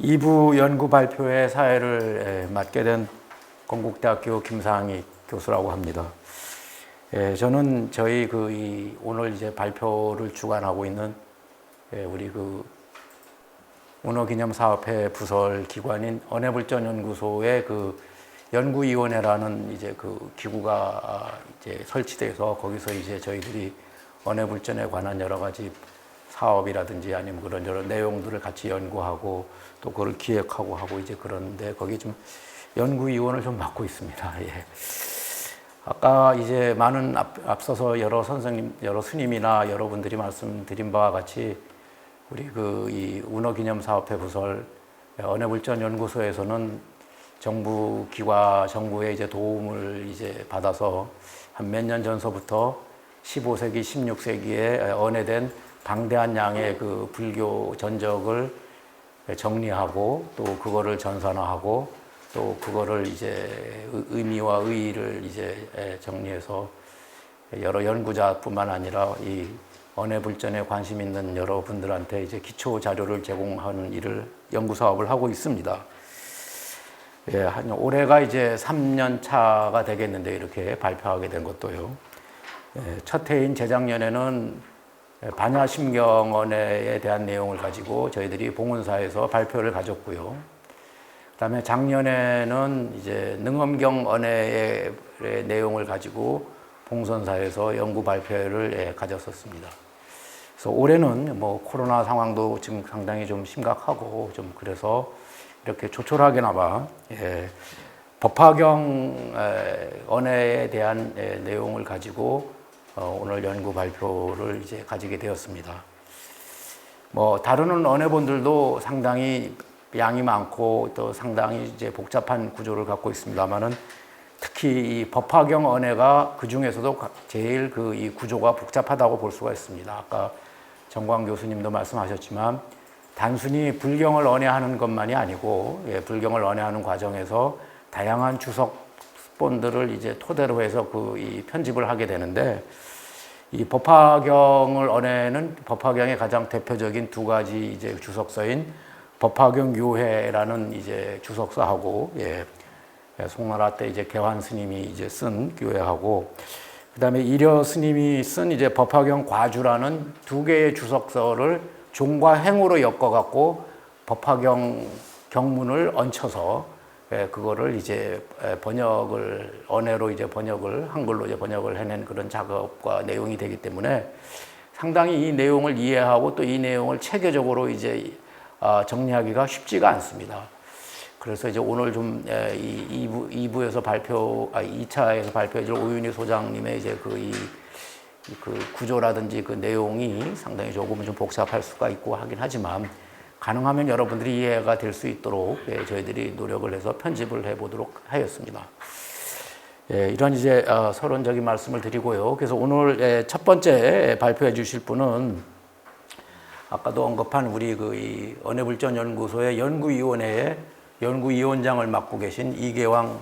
2부 연구 발표의 사회를 맡게 된 건국대학교 김상희 교수라고 합니다. 저는 저희 오늘 이제 발표를 주관하고 있는 우리 문어기념사업회 부설 기관인 언해불전연구소의 연구위원회라는 이제 기구가 이제 설치돼서 거기서 이제 저희들이 언해불전에 관한 여러 가지 사업이라든지 아니면 그런 여러 내용들을 같이 연구하고 또 그걸 기획하고 하고 이제 그러는데 거기 좀 연구위원을 좀 맡고 있습니다. 예. 아까 이제 많은 앞서서 여러 선생님, 여러 스님이나 여러분들이 말씀드린 바와 같이 우리 이 문어기념사업회 부설 언해불전연구소에서는 정부의 이제 도움을 이제 받아서 한 몇 년 전서부터 15세기, 16세기에 언해된 방대한 양의 불교 전적을 정리하고 또 그거를 전산화하고 또 그거를 이제 의미와 의의를 이제 정리해서 여러 연구자뿐만 아니라 이 언해불전에 관심 있는 여러분들한테 이제 기초 자료를 제공하는 일을 연구 사업을 하고 있습니다. 예, 올해가 이제 3년 차가 되겠는데 이렇게 발표하게 된 것도요. 첫 해인 재작년에는 반야심경 언해에 대한 내용을 가지고 저희들이 봉은사에서 발표를 가졌고요. 그다음에 작년에는 이제 능엄경 언해의 내용을 가지고 봉선사에서 연구 발표를 가졌었습니다. 그래서 올해는 뭐 코로나 상황도 지금 상당히 좀 심각하고 좀 그래서 이렇게 조촐하게나마 법화경 언해에 대한 내용을 가지고 오늘 연구 발표를 이제 가지게 되었습니다. 뭐 다루는 언해본들도 상당히 양이 많고 또 상당히 이제 복잡한 구조를 갖고 있습니다만은 특히 이 법화경 언해가 그 중에서도 제일 이 구조가 복잡하다고 볼 수가 있습니다. 아까 정광 교수님도 말씀하셨지만 단순히 불경을 언해하는 것만이 아니고 불경을 언해하는 과정에서 다양한 주석본들을 이제 토대로 해서 이 편집을 하게 되는데 이 법화경을 언해는 법화경의 가장 대표적인 두 가지 이제 주석서인 법화경 요해라는 이제 주석서하고 송나라 때 이제 개환 스님이 이제 쓴 교회하고 그다음에 이려 스님이 쓴 이제 법화경 과주라는 두 개의 주석서를 종과 행으로 엮어갖고 법화경 경문을 얹혀서 그거를 이제 언해로 이제 한글로 이제 번역을 해낸 그런 작업과 내용이 되기 때문에 상당히 이 내용을 이해하고 또 이 내용을 체계적으로 이제 정리하기가 쉽지가 않습니다. 그래서 이제 오늘 좀 2부에서 2차에서 발표해줄 오윤희 소장님의 이제 구조라든지 그 내용이 상당히 조금 좀 복잡할 수가 있고 하긴 하지만 가능하면 여러분들이 이해가 될 수 있도록 저희들이 노력을 해서 편집을 해보도록 하였습니다. 이런 이제 서론적인 말씀을 드리고요. 그래서 오늘 첫 번째 발표해 주실 분은 아까도 언급한 우리 이 언해불전연구소의 연구위원회의 연구위원장을 맡고 계신 이계왕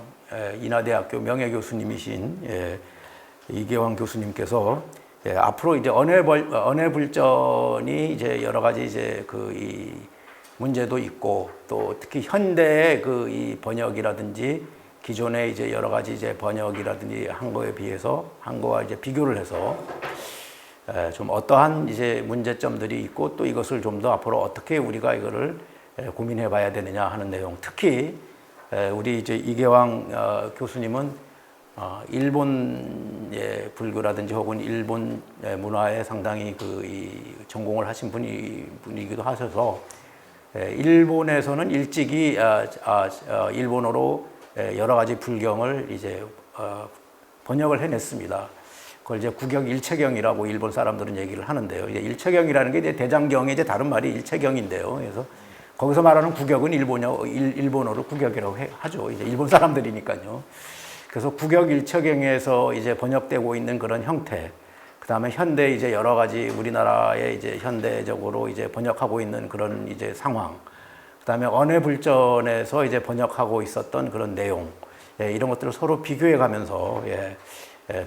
인하대학교 명예교수님이신 이계왕 교수님께서 앞으로 이제 언해불전이 이제 여러 가지 이제 이 문제도 있고 또 특히 현대의 이 번역이라든지 기존의 이제 여러 가지 이제 번역이라든지 한거에 비해서 한거와 이제 비교를 해서 좀 어떠한 이제 문제점들이 있고 또 이것을 좀 더 앞으로 어떻게 우리가 이거를 고민해 봐야 되느냐 하는 내용. 특히 우리 이제 이계왕 교수님은 일본의 불교라든지 혹은 일본 문화에 상당히 이 전공을 하신 분이기도 하셔서 일본에서는 일찍이 일본어로 여러 가지 불경을 이제 번역을 해냈습니다. 그걸 이제 구격 일체경이라고 일본 사람들은 얘기를 하는데요. 이제 일체경이라는 게 이제 대장경의 이제 다른 말이 일체경인데요. 그래서 거기서 말하는 구격은 일본어로 구격이라고 하죠. 이제 일본 사람들이니까요. 그래서 구격 일체경에서 이제 번역되고 있는 그런 형태, 그 다음에 현대 이제 여러 가지 우리나라에 이제 현대적으로 이제 번역하고 있는 그런 이제 상황, 그 다음에 언해불전에서 이제 번역하고 있었던 그런 내용, 이런 것들을 서로 비교해 가면서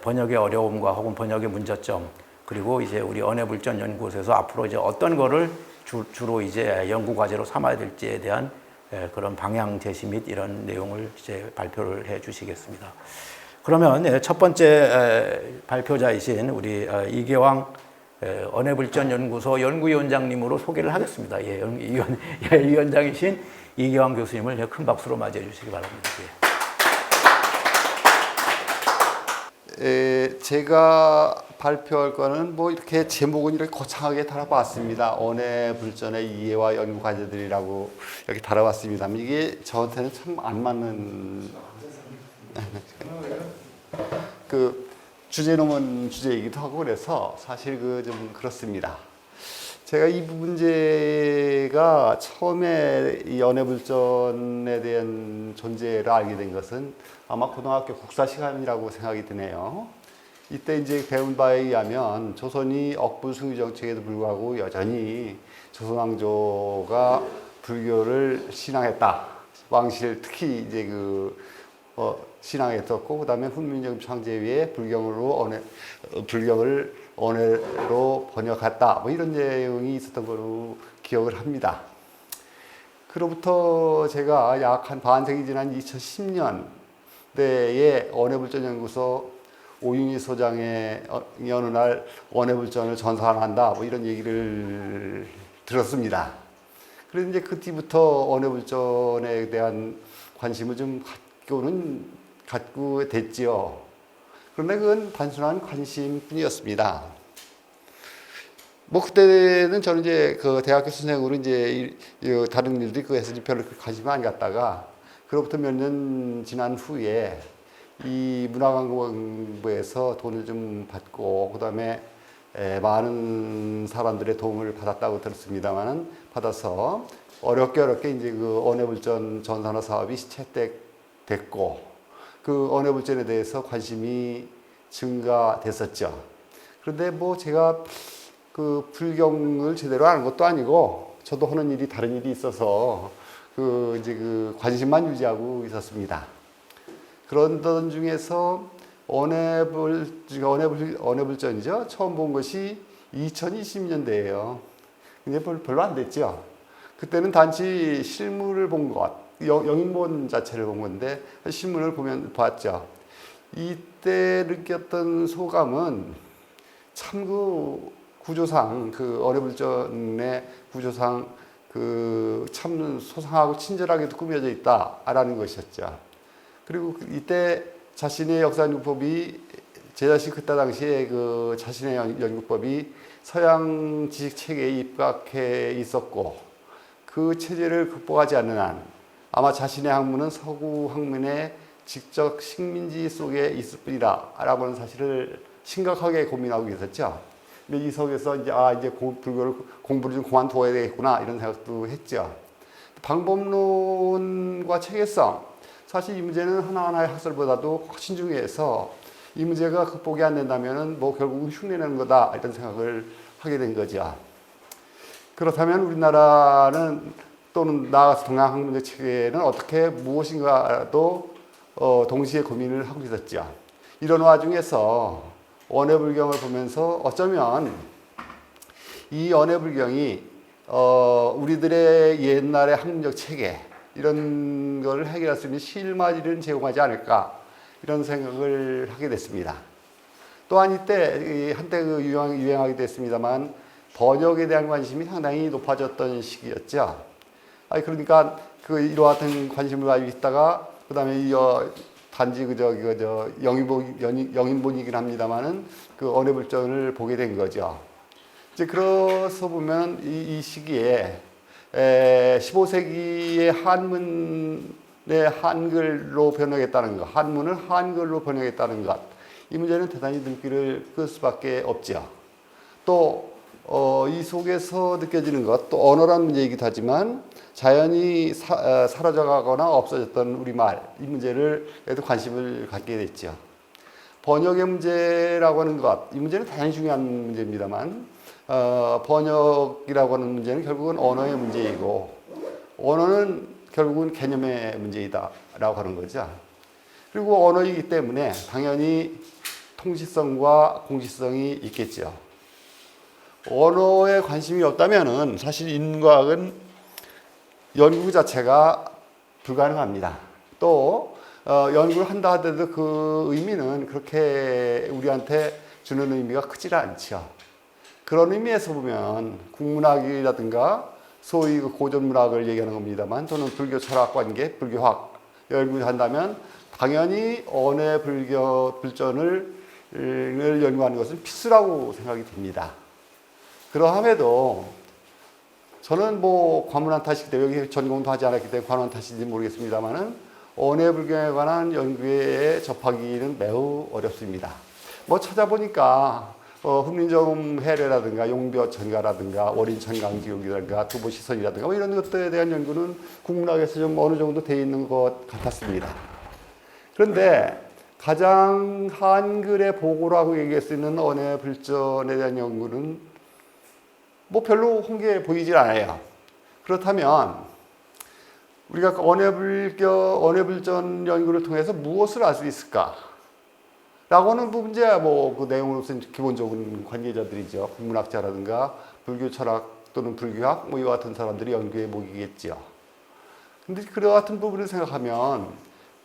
번역의 어려움과 혹은 번역의 문제점, 그리고 이제 우리 언해불전 연구소에서 앞으로 이제 어떤 거를 주로 이제 연구 과제로 삼아야 될지에 대한 그런 방향 제시 및 이런 내용을 이제 발표를 해 주시겠습니다. 그러면 첫 번째 발표자이신 우리 이계왕 언해불전연구소 연구위원장님으로 소개를 하겠습니다. 예, 위원장이신 이계왕 교수님을 큰 박수로 맞이해 주시기 바랍니다. 제가 발표할 거는 뭐 이렇게 제목은 이렇게 거창하게 달아봤습니다. 언해불전의 이해와 연구 과제들이라고 이렇게 달아봤습니다. 이게 저한테는 참 안 맞는 그 주제넘은 주제이기도 하고 그래서 사실 좀 그렇습니다. 제가 이 문제가 처음에 이 언해불전에 대한 존재를 알게 된 것은 아마 고등학교 국사 시간이라고 생각이 드네요. 이때 이제 배운 바에 의하면 조선이 억부 숭유 정책에도 불구하고 여전히 조선왕조가 불교를 신앙했다. 왕실 특히 이제 신앙했었고, 그 다음에 훈민정 창제 위에 불경을 언해로 번역했다. 뭐 이런 내용이 있었던 걸로 기억을 합니다. 그로부터 제가 약 한 반세기 지난 2010년대에 언해불전연구소 오윤희 소장의 어느 날 언해불전을 전산한다. 뭐 이런 얘기를 들었습니다. 그래서 이제 그 뒤부터 언해불전에 대한 관심을 좀 갖고 됐지요. 그런데 그건 단순한 관심뿐이었습니다. 뭐 그때는 저는 이제 그 대학교 선생으로 이제 다른 일도 있고 해서 별로 관심을 안 갖다가 그로부터 몇 년 지난 후에 이 문화관광부에서 돈을 좀 받고 그다음에 많은 사람들의 도움을 받았다고 들었습니다만은 받아서 어렵게 이제 그 언해불전 전산화 사업이 채택됐고 그 언해불전에 대해서 관심이 증가됐었죠. 그런데 뭐 제가 그 불경을 제대로 아는 것도 아니고 저도 하는 일이 다른 일이 있어서 이제 관심만 유지하고 있었습니다. 그런 중에서 언해불전이죠. 처음 본 것이 2020년대예요. 근데 별로 안 됐죠. 그때는 단지 실물을 본 것, 영인본 자체를 본 건데 신문을 봤죠. 이때 느꼈던 소감은 참 구조상 언해불전의 구조상 참 소상하고 친절하게도 꾸며져 있다라는 것이었죠. 그리고 이때 자신의 역사연구법이 제 자신 그때 당시에 자신의 연구법이 서양 지식 체계에 입각해 있었고 그 체제를 극복하지 않는 한 아마 자신의 학문은 서구 학문의 직접 식민지 속에 있을 뿐이다 라고 하는 사실을 심각하게 고민하고 있었죠. 근데 이 속에서 이제 불교를 공부를 좀 그만둬야 되겠구나 이런 생각도 했죠. 방법론과 체계성, 사실 이 문제는 하나하나의 학설보다도 훨씬 중요해서 이 문제가 극복이 안 된다면은 뭐 결국은 흉내내는 거다 이런 생각을 하게 된 거죠. 그렇다면 우리나라는 또는 나아가서 동양 학문적 체계는 어떻게 무엇인가도 동시에 고민을 하고 있었죠. 이런 와중에서 언해불경을 보면서 어쩌면 이 언해불경이 우리들의 옛날의 학문적 체계 이런 걸 해결할 수 있는 실마리를 제공하지 않을까 이런 생각을 하게 됐습니다. 또한 이때 한때 유행하기도 했습니다만 번역에 대한 관심이 상당히 높아졌던 시기였죠. 그러니까 이와 같은 관심을 가지고 있다가 그 다음에 단지 영인본이긴 합니다만은 언해불전을 보게 된 거죠. 이제 그래서 보면 이 시기에 15세기의 한문의 한글로 번역했다는 것, 한문을 한글로 번역했다는 것, 이 문제는 대단히 눈길을 끌 수밖에 없죠. 또 이 속에서 느껴지는 것, 또 언어란 문제이기도 하지만 자연히 사라져가거나 없어졌던 우리말, 이 문제를에도 관심을 갖게 됐죠. 번역의 문제라고 하는 것, 이 문제는 대단히 중요한 문제입니다만 번역이라고 하는 문제는 결국은 언어의 문제이고 언어는 결국은 개념의 문제이다 라고 하는 거죠. 그리고 언어이기 때문에 당연히 통시성과 공시성이 있겠죠. 언어에 관심이 없다면은 사실 인과학은 연구 자체가 불가능합니다. 또 연구를 한다 하더라도 그 의미는 그렇게 우리한테 주는 의미가 크지 않죠. 그런 의미에서 보면 국문학이라든가 소위 그 고전문학을 얘기하는 겁니다만, 저는 불교 철학 관계, 불교학 연구한다면 당연히 언해 불전을 연구하는 것은 필수라고 생각이 듭니다. 그러함에도 저는 뭐 과문한 탓이기 때문에, 여기 전공도 하지 않았기 때문에 과문한 탓인지 모르겠습니다만은 언해 불교에 관한 연구에 접하기는 매우 어렵습니다. 뭐 찾아보니까 훈민정 해례라든가 용벼 전가라든가 월인 천강기록이라든가 두보시선이라든가 뭐 이런 것들에 대한 연구는 국문학에서 좀 어느 정도 돼 있는 것 같았습니다. 그런데 가장 한글의 보고라고 얘기할 수 있는 언해 불전에 대한 연구는 뭐 별로 홍게 보이질 않아요. 그렇다면 우리가 언해 불전 연구를 통해서 무엇을 알 수 있을까? 라고는 문제야, 뭐 그 내용으로서는 기본적인 관계자들이죠. 국문학자라든가 불교 철학 또는 불교학 뭐 이와 같은 사람들이 연구의 목이겠죠. 근데 그와 같은 부분을 생각하면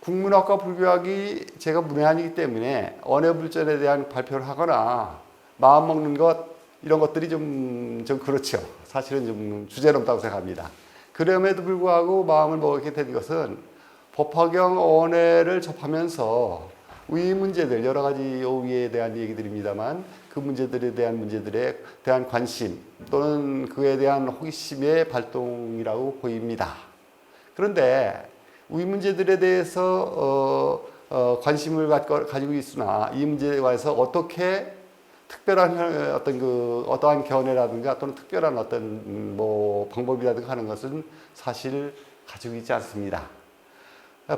국문학과 불교학이 제가 문외한이기 때문에 언해 불전에 대한 발표를 하거나 마음 먹는 것 이런 것들이 좀 그렇죠. 사실은 좀 주제넘다고 생각합니다. 그럼에도 불구하고 마음을 먹게 된 것은 법화경 언해를 접하면서 위 문제들, 여러 가지 위에 대한 얘기들입니다만 그 문제들에 대한 관심 또는 그에 대한 호기심의 발동이라고 보입니다. 그런데 위 문제들에 대해서 관심을 가지고 있으나 이 문제에 관해서 어떻게 특별한 어떠한 견해라든가 또는 특별한 어떤 뭐 방법이라든가 하는 것은 사실 가지고 있지 않습니다.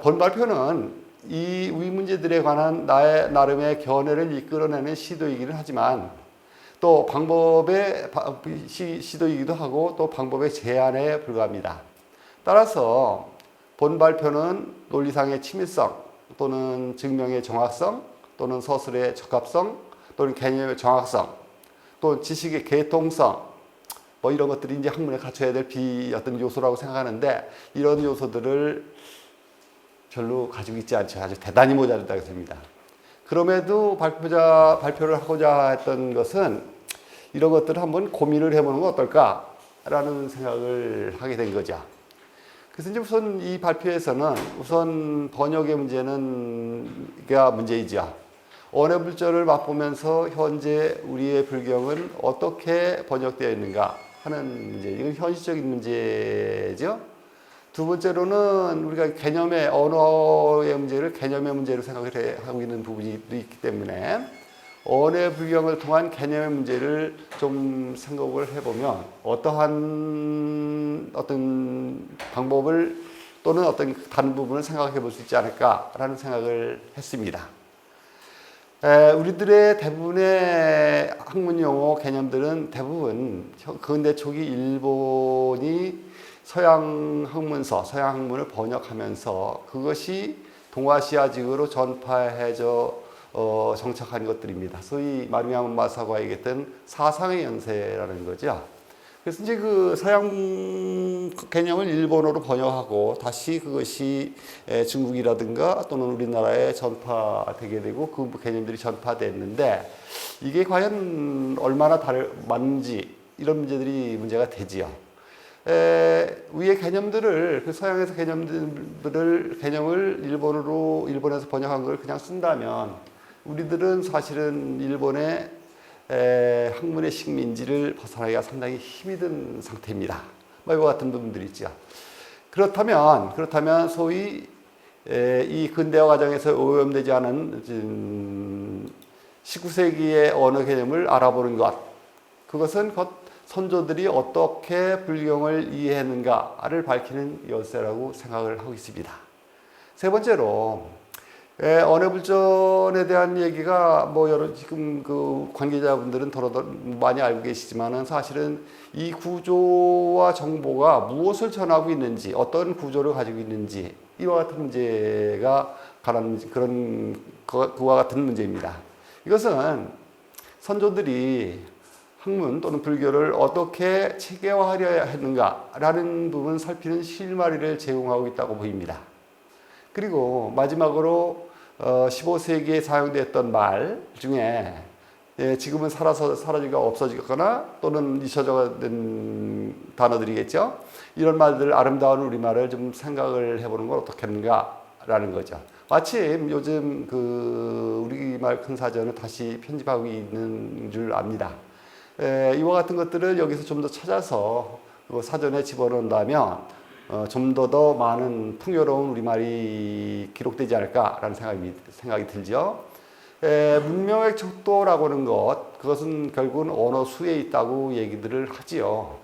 본 발표는 이 위 문제들에 관한 나의 나름의 견해를 이끌어내는 시도이기는 하지만 또 방법의 시도이기도 하고 또 방법의 제안에 불과합니다. 따라서 본 발표는 논리상의 친밀성 또는 증명의 정확성 또는 서술의 적합성 또는 개념의 정확성 또 지식의 개통성 뭐 이런 것들이 이제 학문에 갖춰야 될 어떤 요소라고 생각하는데 이런 요소들을 별로 가지고 있지 않죠. 아주 대단히 모자르다고 생각합니다. 그럼에도 발표를 하고자 했던 것은 이런 것들을 한번 고민을 해보는 건 어떨까라는 생각을 하게 된 거죠. 그래서 이제 우선 이 발표에서는 우선 번역의 문제이죠. 언해 불전을 맛보면서 현재 우리의 불경은 어떻게 번역되어 있는가 하는 문제. 이건 현실적인 문제죠. 두 번째로는 우리가 언어의 문제를 개념의 문제로 생각을 하고 있는 부분이 있기 때문에 언해 불경을 통한 개념의 문제를 좀 생각을 해보면 어떤 방법을 또는 어떤 다른 부분을 생각해 볼 수 있지 않을까라는 생각을 했습니다. 우리들의 대부분의 학문 용어 개념들은 대부분 근대 초기 일본이 서양 학문을 번역하면서 그것이 동아시아직으로 전파해져 정착한 것들입니다. 소위 마루야마 마사고가 얘기했던 사상의 연세라는 거죠. 그래서 이제 그 서양 개념을 일본어로 번역하고 다시 그것이 중국이라든가 또는 우리나라에 전파되게 되고 그 개념들이 전파됐는데 이게 과연 얼마나 맞는지 이런 문제가 되지요. 위의 개념들을 그 서양에서 개념을 일본에서 번역한 걸 그냥 쓴다면 우리들은 사실은 일본의 학문의 식민지를 벗어나기가 상당히 힘이 든 상태입니다. 뭐 이와 같은 부분들이 있죠. 그렇다면 소위 이 근대화 과정에서 오염되지 않은 19세기의 언어 개념을 알아보는 것, 그것은 선조들이 어떻게 불경을 이해했는가를 밝히는 열쇠라고 생각을 하고 있습니다. 세 번째로 언해 불전에 대한 얘기가 지금 그 관계자분들은 더러 많이 알고 계시지만은 사실은 이 구조와 정보가 무엇을 전하고 있는지, 어떤 구조를 가지고 있는지 이와 같은 문제가 그와 같은 문제입니다. 이것은 선조들이 학문 또는 불교를 어떻게 체계화하려 했는가라는 부분 살피는 실마리를 제공하고 있다고 보입니다. 그리고 마지막으로 15세기에 사용됐던 말 중에 지금은 사라지거나 없어지거나 또는 잊혀져가는 단어들이겠죠. 이런 말들, 아름다운 우리말을 좀 생각을 해보는 건 어떻겠는가라는 거죠. 마침 요즘 그 우리말 큰 사전을 다시 편집하고 있는 줄 압니다. 이와 같은 것들을 여기서 좀 더 찾아서 사전에 집어넣는다면 좀 더 많은 풍요로운 우리말이 기록되지 않을까라는 생각이 들죠. 문명의 척도라고 하는 그것은 결국은 언어 수에 있다고 얘기들을 하지요.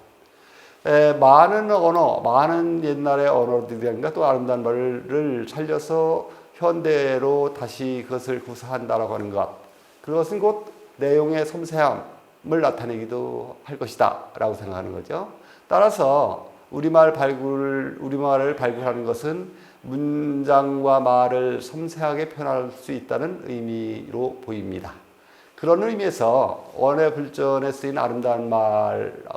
많은 언어, 많은 옛날의 언어들이란가 또 아름다운 말을 살려서 현대로 다시 그것을 구사한다라고 하는 것. 그것은 곧 내용의 섬세함을 나타내기도 할 것이다 라고 생각하는 거죠. 따라서 우리말을 발굴하는 것은 문장과 말을 섬세하게 표현할 수 있다는 의미로 보입니다. 그런 의미에서 원의 불전에 쓰인 아름다운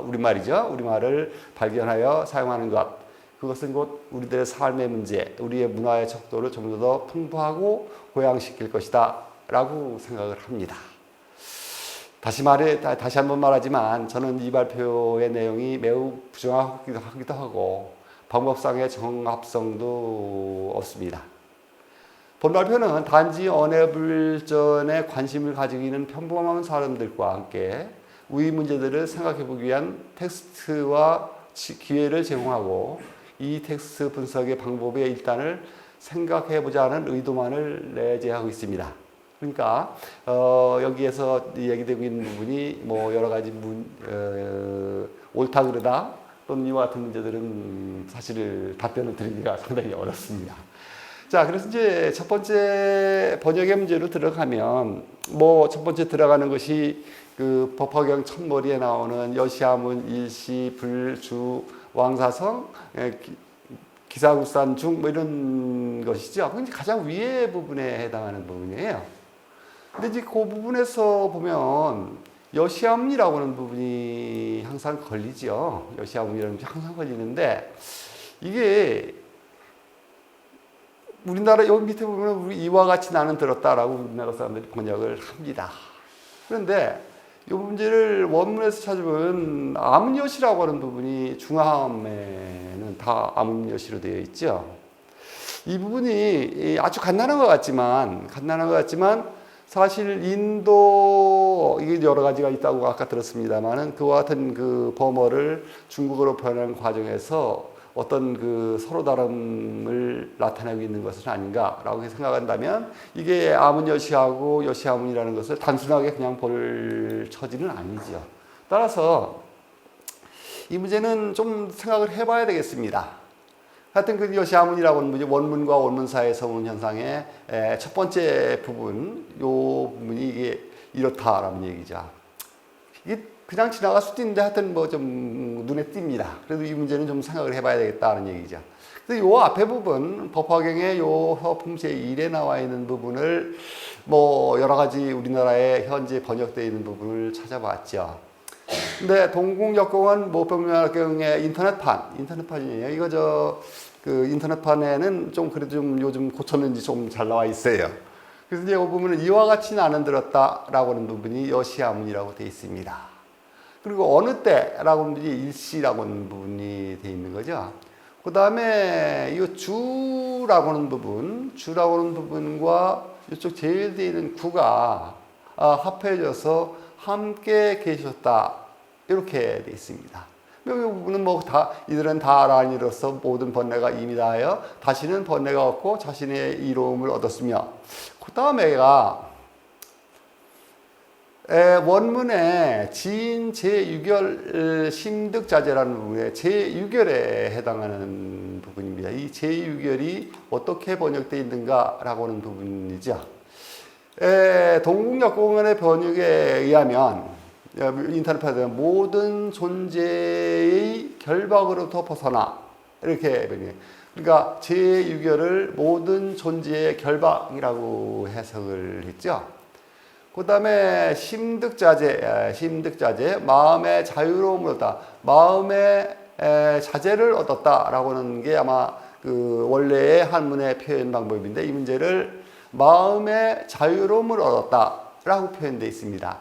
우리말이죠. 우리말을 발견하여 사용하는 것. 그것은 곧 우리들의 삶의 문제, 우리의 문화의 척도를 좀 더 풍부하고 고양시킬 것이다 라고 생각을 합니다. 다시 한번 말하지만 저는 이 발표의 내용이 매우 부정하기도 하고 방법상의 정합성도 없습니다. 본 발표는 단지 언해불전에 관심을 가지고 있는 평범한 사람들과 함께 우리 문제들을 생각해 보기 위한 텍스트와 기회를 제공하고 이 텍스트 분석의 방법의 일단을 생각해 보자는 의도만을 내재하고 있습니다. 그러니까 여기에서 얘기되고 있는 부분이 뭐 여러 가지 옳다 그르다 또는 이와 같은 문제들은 사실 답변을 드리기가 상당히 어렵습니다. 자, 그래서 이제 첫 번째 번역의 문제로 들어가면 뭐 첫 번째 들어가는 것이 그 법화경 첫머리에 나오는 여시아문, 일시, 불주, 왕사성, 기사국산 중 뭐 이런 것이죠. 그게 가장 위에 부분에 해당하는 부분이에요. 근데 이제 그 부분에서 보면 여시아문이라고 하는 부분이 항상 걸리죠. 여시아문이라는 부분이 항상 걸리는데 이게 우리나라 여기 밑에 보면 이와 같이 나는 들었다라고 우리나라 사람들이 번역을 합니다. 그런데 이 문제를 원문에서 찾으면 아문여시라고 하는 부분이 중화함에는 다 아문여시로 되어 있죠. 이 부분이 아주 간단한 것 같지만 사실 인도 이게 여러 가지가 있다고 아까 들었습니다만은 그와 같은 그 범어를 중국어로 변하는 과정에서 어떤 그 서로 다름을 나타내고 있는 것은 아닌가라고 생각한다면 이게 아문여시하고 여시아문이라는 것을 단순하게 그냥 볼 처지는 아니죠. 따라서 이 문제는 좀 생각을 해봐야 되겠습니다. 하여튼 그 여시아문이라고 하는 문제, 원문과 원문 사이의 서문 현상의 첫 번째 부분, 요 부분이 이게 이렇다라는 얘기죠. 이게 그냥 지나갈 수도 있는데 하여튼 뭐 좀 눈에 띕니다. 그래도 이 문제는 좀 생각을 해봐야 되겠다는 얘기죠. 그래서 요 앞에 부분, 법화경의 요 서품 제1에 나와 있는 부분을 뭐 여러 가지 우리나라에 현재 번역되어 있는 부분을 찾아봤죠. 근데 동국역공원 모평명학경의 인터넷판이에요. 이거 그 인터넷판에는 좀 그래도 좀 요즘 고쳤는지 좀 잘 나와 있어요. 그래서 이제 이 부분은 이와 같이 나는 들었다라고 하는 부분이 여시아문이라고 되어 있습니다. 그리고 어느 때라고 하는 부분이 일시라고 하는 부분이 되어 있는 거죠. 그 다음에 이 주라고 하는 부분과 이쪽 제일 되어 있는 구가 합해져서 함께 계셨다 이렇게 되어 있습니다. 이 부분은 뭐 이들은 다 알아니로서 모든 번뇌가 이미 다하여 다시는 번뇌가 없고 자신의 이로움을 얻었으며 그 다음에가 원문의 지인 제6결 심득자재라는 부분에 제6결에 해당하는 부분입니다. 이 제6결이 어떻게 번역되어 있는가라고 하는 부분이죠. 동국역공원의 번역에 의하면 인터넷판에 모든 존재의 결박으로부터 벗어나 이렇게 번역해요. 그러니까 제6결을 모든 존재의 결박이라고 해석을 했죠. 그다음에 심득자재, 마음의 자유로움을 얻다, 마음의 자재를 얻었다라고 하는 게 아마 그 원래의 한문의 표현 방법인데, 이 문제를 마음의 자유로움을 얻었다라고 표현되어 있습니다.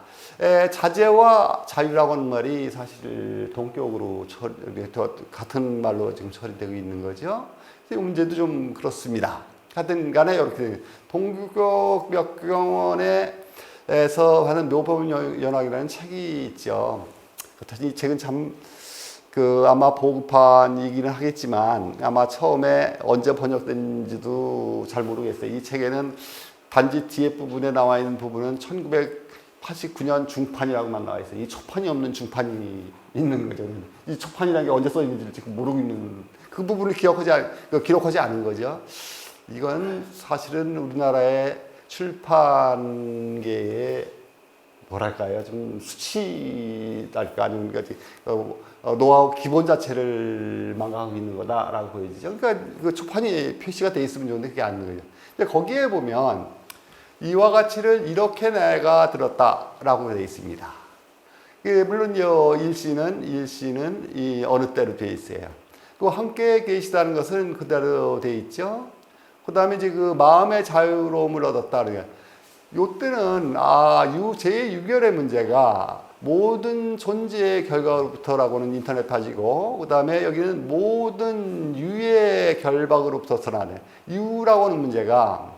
자재와 자유라고 하는 말이 사실 동격으로 같은 말로 지금 처리되고 있는 거죠. 이 문제도 좀 그렇습니다. 하여튼 간에 이렇게 동격 역경원에서 하는 묘법연학이라는 책이 있죠. 이 책은 참 아마 보급판이기는 하겠지만 아마 처음에 언제 번역된지도 잘 모르겠어요. 이 책에는 단지 뒤에 부분에 나와 있는 부분은 1989년 중판이라고만 나와 있어요. 이 초판이 없는 중판이 있는 거죠. 이 초판이라는 게 언제 써 있는지를 지금 모르고 있는, 그 부분을 기록하지 않은 거죠. 이건 사실은 우리나라의 출판계의 뭐랄까요, 좀 수치랄까, 아니면 노하우 기본 자체를 망각하고 있는 거다라고 보여지죠. 그러니까 그 초판이 표시가 돼 있으면 좋은데 그게 아닌 거죠. 근데 거기에 보면 이와 가치를 이렇게 내가 들었다라고 되어 있습니다. 물론요, 일시는 이 어느 때로 되어 있어요. 그 함께 계시다는 것은 그대로 되어 있죠. 그 다음에 이제 그 마음의 자유로움을 얻었다는 게, 요때는 제6열의 문제가 모든 존재의 결과로부터라고는 인터넷 파지고, 그 다음에 여기는 모든 유의 결박으로부터 나네. 유라고 하는 문제가,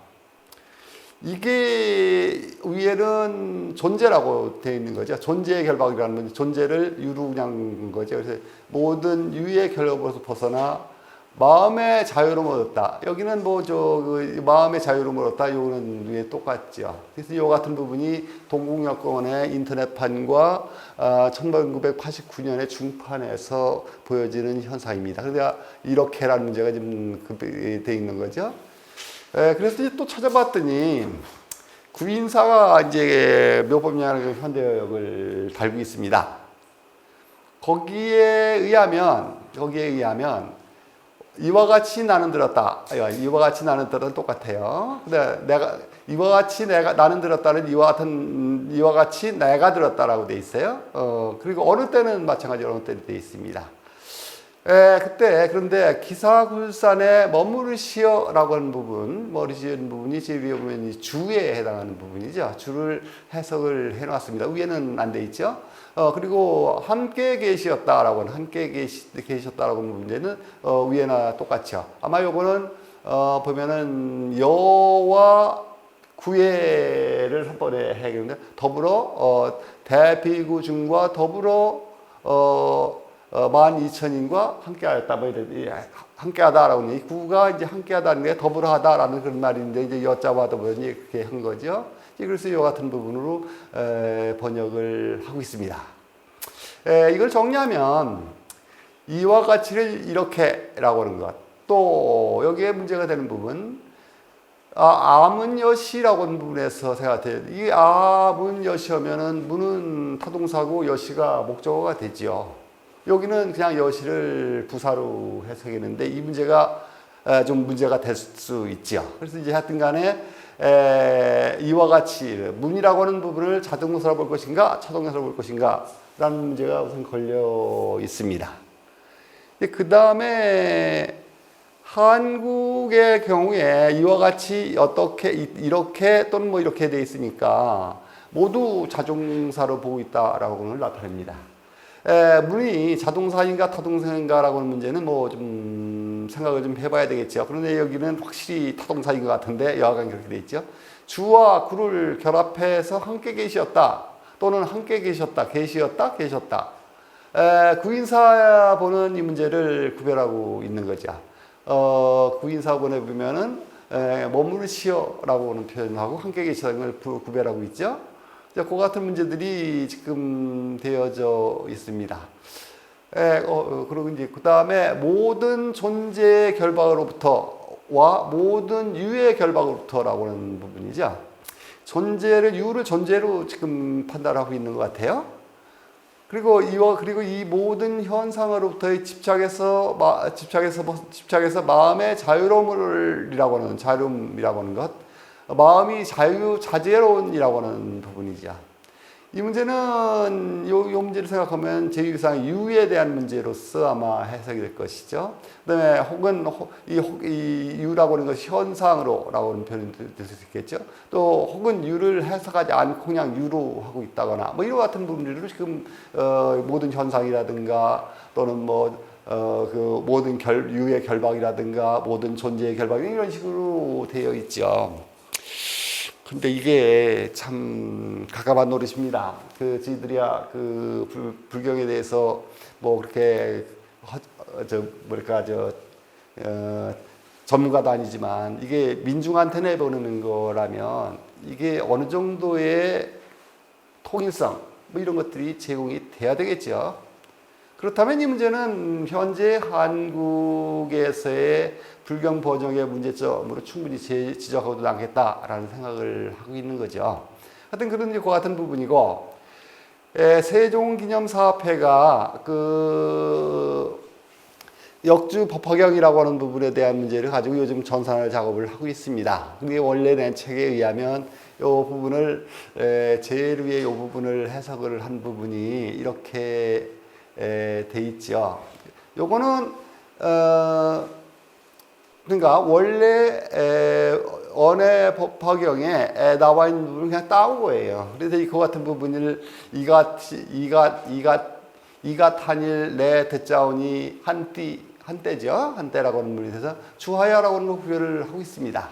이게 위에는 존재라고 되어 있는 거죠. 존재의 결박이라는 문제, 존재를 유로 그냥 거죠. 그래서 모든 유의 결박으로서 벗어나 마음의 자유로움을 얻었다. 여기는 마음의 자유로움을 얻었다. 요거는 위에 똑같죠. 그래서 이 같은 부분이 동국여권의 인터넷판과 1989년의 중판에서 보여지는 현상입니다. 그러니까 이렇게라는 문제가 지금 되어 있는 거죠. 그래서 이제 또 찾아봤더니 구인사가 이제 묘법연학의 현대역을 달고 있습니다. 거기에 의하면 이와 같이 나는 들었다. 이와 같이 나는 들었다는 똑같아요. 근데 이와 같이 나는 들었다는 이와 같이 내가 들었다라고 돼 있어요. 그리고 어느 때는 마찬가지로 어느 때도 돼 있습니다. 그런데 기사굴산에 머무르시어라고 하는 부분이 제 위에 보면 주에 해당하는 부분이죠. 주를 해석을 해놨습니다. 위에는 안 돼 있죠. 그리고 함께 계시었다라고 하는, 계셨다라고 하는 문제는 위에나 똑같죠. 아마 요거는 보면은 여와 구애를 한 번에 해결하는데, 더불어 대비구중과 더불어 12,000인과 함께하였다. 함께하다라고 하는, 이 구가 이제 함께하다는 게 더불어하다라는 그런 말인데, 이제 여자와 더불어 이렇게 한 거죠. 그래서 이 같은 부분으로 번역을 하고 있습니다. 이걸 정리하면 이와 가치를 이렇게라고 하는 것. 또 여기에 문제가 되는 부분, 아문 여시라고 하는 부분에서 생각해요. 이 아문 여시하면은 문은 타동사고 여시가 목적어가 되죠. 여기는 그냥 여시를 부사로 해석했는데, 이 문제가 좀 문제가 될 수 있죠. 그래서 이제 하여튼 간에 이와 같이 문이라고 하는 부분을 자동사로 볼 것인가 차동사로 볼 것인가 라는 문제가 우선 걸려 있습니다. 그 다음에 한국의 경우에 이와 같이 어떻게 이렇게 또는 뭐 이렇게 돼 있으니까 모두 자동사로 보고 있다라고 나타냅니다. 문이 자동사인가 타동사인가라고 하는 문제는 뭐 좀 생각을 좀 해봐야 되겠죠. 그런데 여기는 확실히 타동사인 것 같은데 여하간 그렇게 돼 있죠. 주와 구를 결합해서 함께 계셨다 또는 함께 계셨다, 계셨다. 구인사본은 이 문제를 구별하고 있는 거죠. 구인사본에 보면은 머무르시어라고 하는 표현하고 함께 계시다는 걸 구별하고 있죠. 그 같은 문제들이 지금 되어져 있습니다. 그리고 이제 그 다음에 모든 존재의 결박으로부터와 모든 유의 결박으로부터라고 하는 부분이죠. 유를 존재로 지금 판단하고 있는 것 같아요. 그리고 이 모든 현상으로부터의 집착에서 마음의 자유로움이라고 하는 것, 마음이 자유자재로운이라고 하는 부분이죠. 이 문제는 요 문제를 생각하면 제1상 유에 대한 문제로서 아마 해석이 될 것이죠. 그다음에 혹은 이 유라고 하는 것이 현상으로라고 하는 표현이 될 수 있겠죠. 또 혹은 유를 해석하지 않고 그냥 유로 하고 있다거나 뭐 이와 같은 부분들을 지금 모든 현상이라든가 또는 그 모든 유의 결박이라든가 모든 존재의 결박 이런 식으로 되어 있죠. 근데 이게 참 가감한 노릇입니다. 저희들이야 불경에 대해서 뭐 그렇게 전문가도 아니지만 이게 민중한테 내보내는 거라면 이게 어느 정도의 통일성 뭐 이런 것들이 제공이 돼야 되겠죠. 그렇다면 이 문제는 현재 한국에서의 불경 번역의 문제점으로 충분히 지적하고도 남겠다라는 생각을 하고 있는 거죠. 하여튼 그런 것 같은 부분이고, 세종기념사업회가 역주 법화경이라고 하는 부분에 대한 문제를 가지고 요즘 전산화 작업을 하고 있습니다. 근데 원래 낸 책에 의하면 이 부분을 제일 위에 이 부분을 해석을 한 부분이 이렇게 돼 있죠. 요거는 그러니까 원래 언해 법화경에 나와 있는 부분을 그냥 따온 거예요. 그래서 그 같은 부분을 이가 탄일 내 듣자오니 한때죠. 한때라고 하는 부분이 돼서 주하야라고 하는 구별을 하고 있습니다.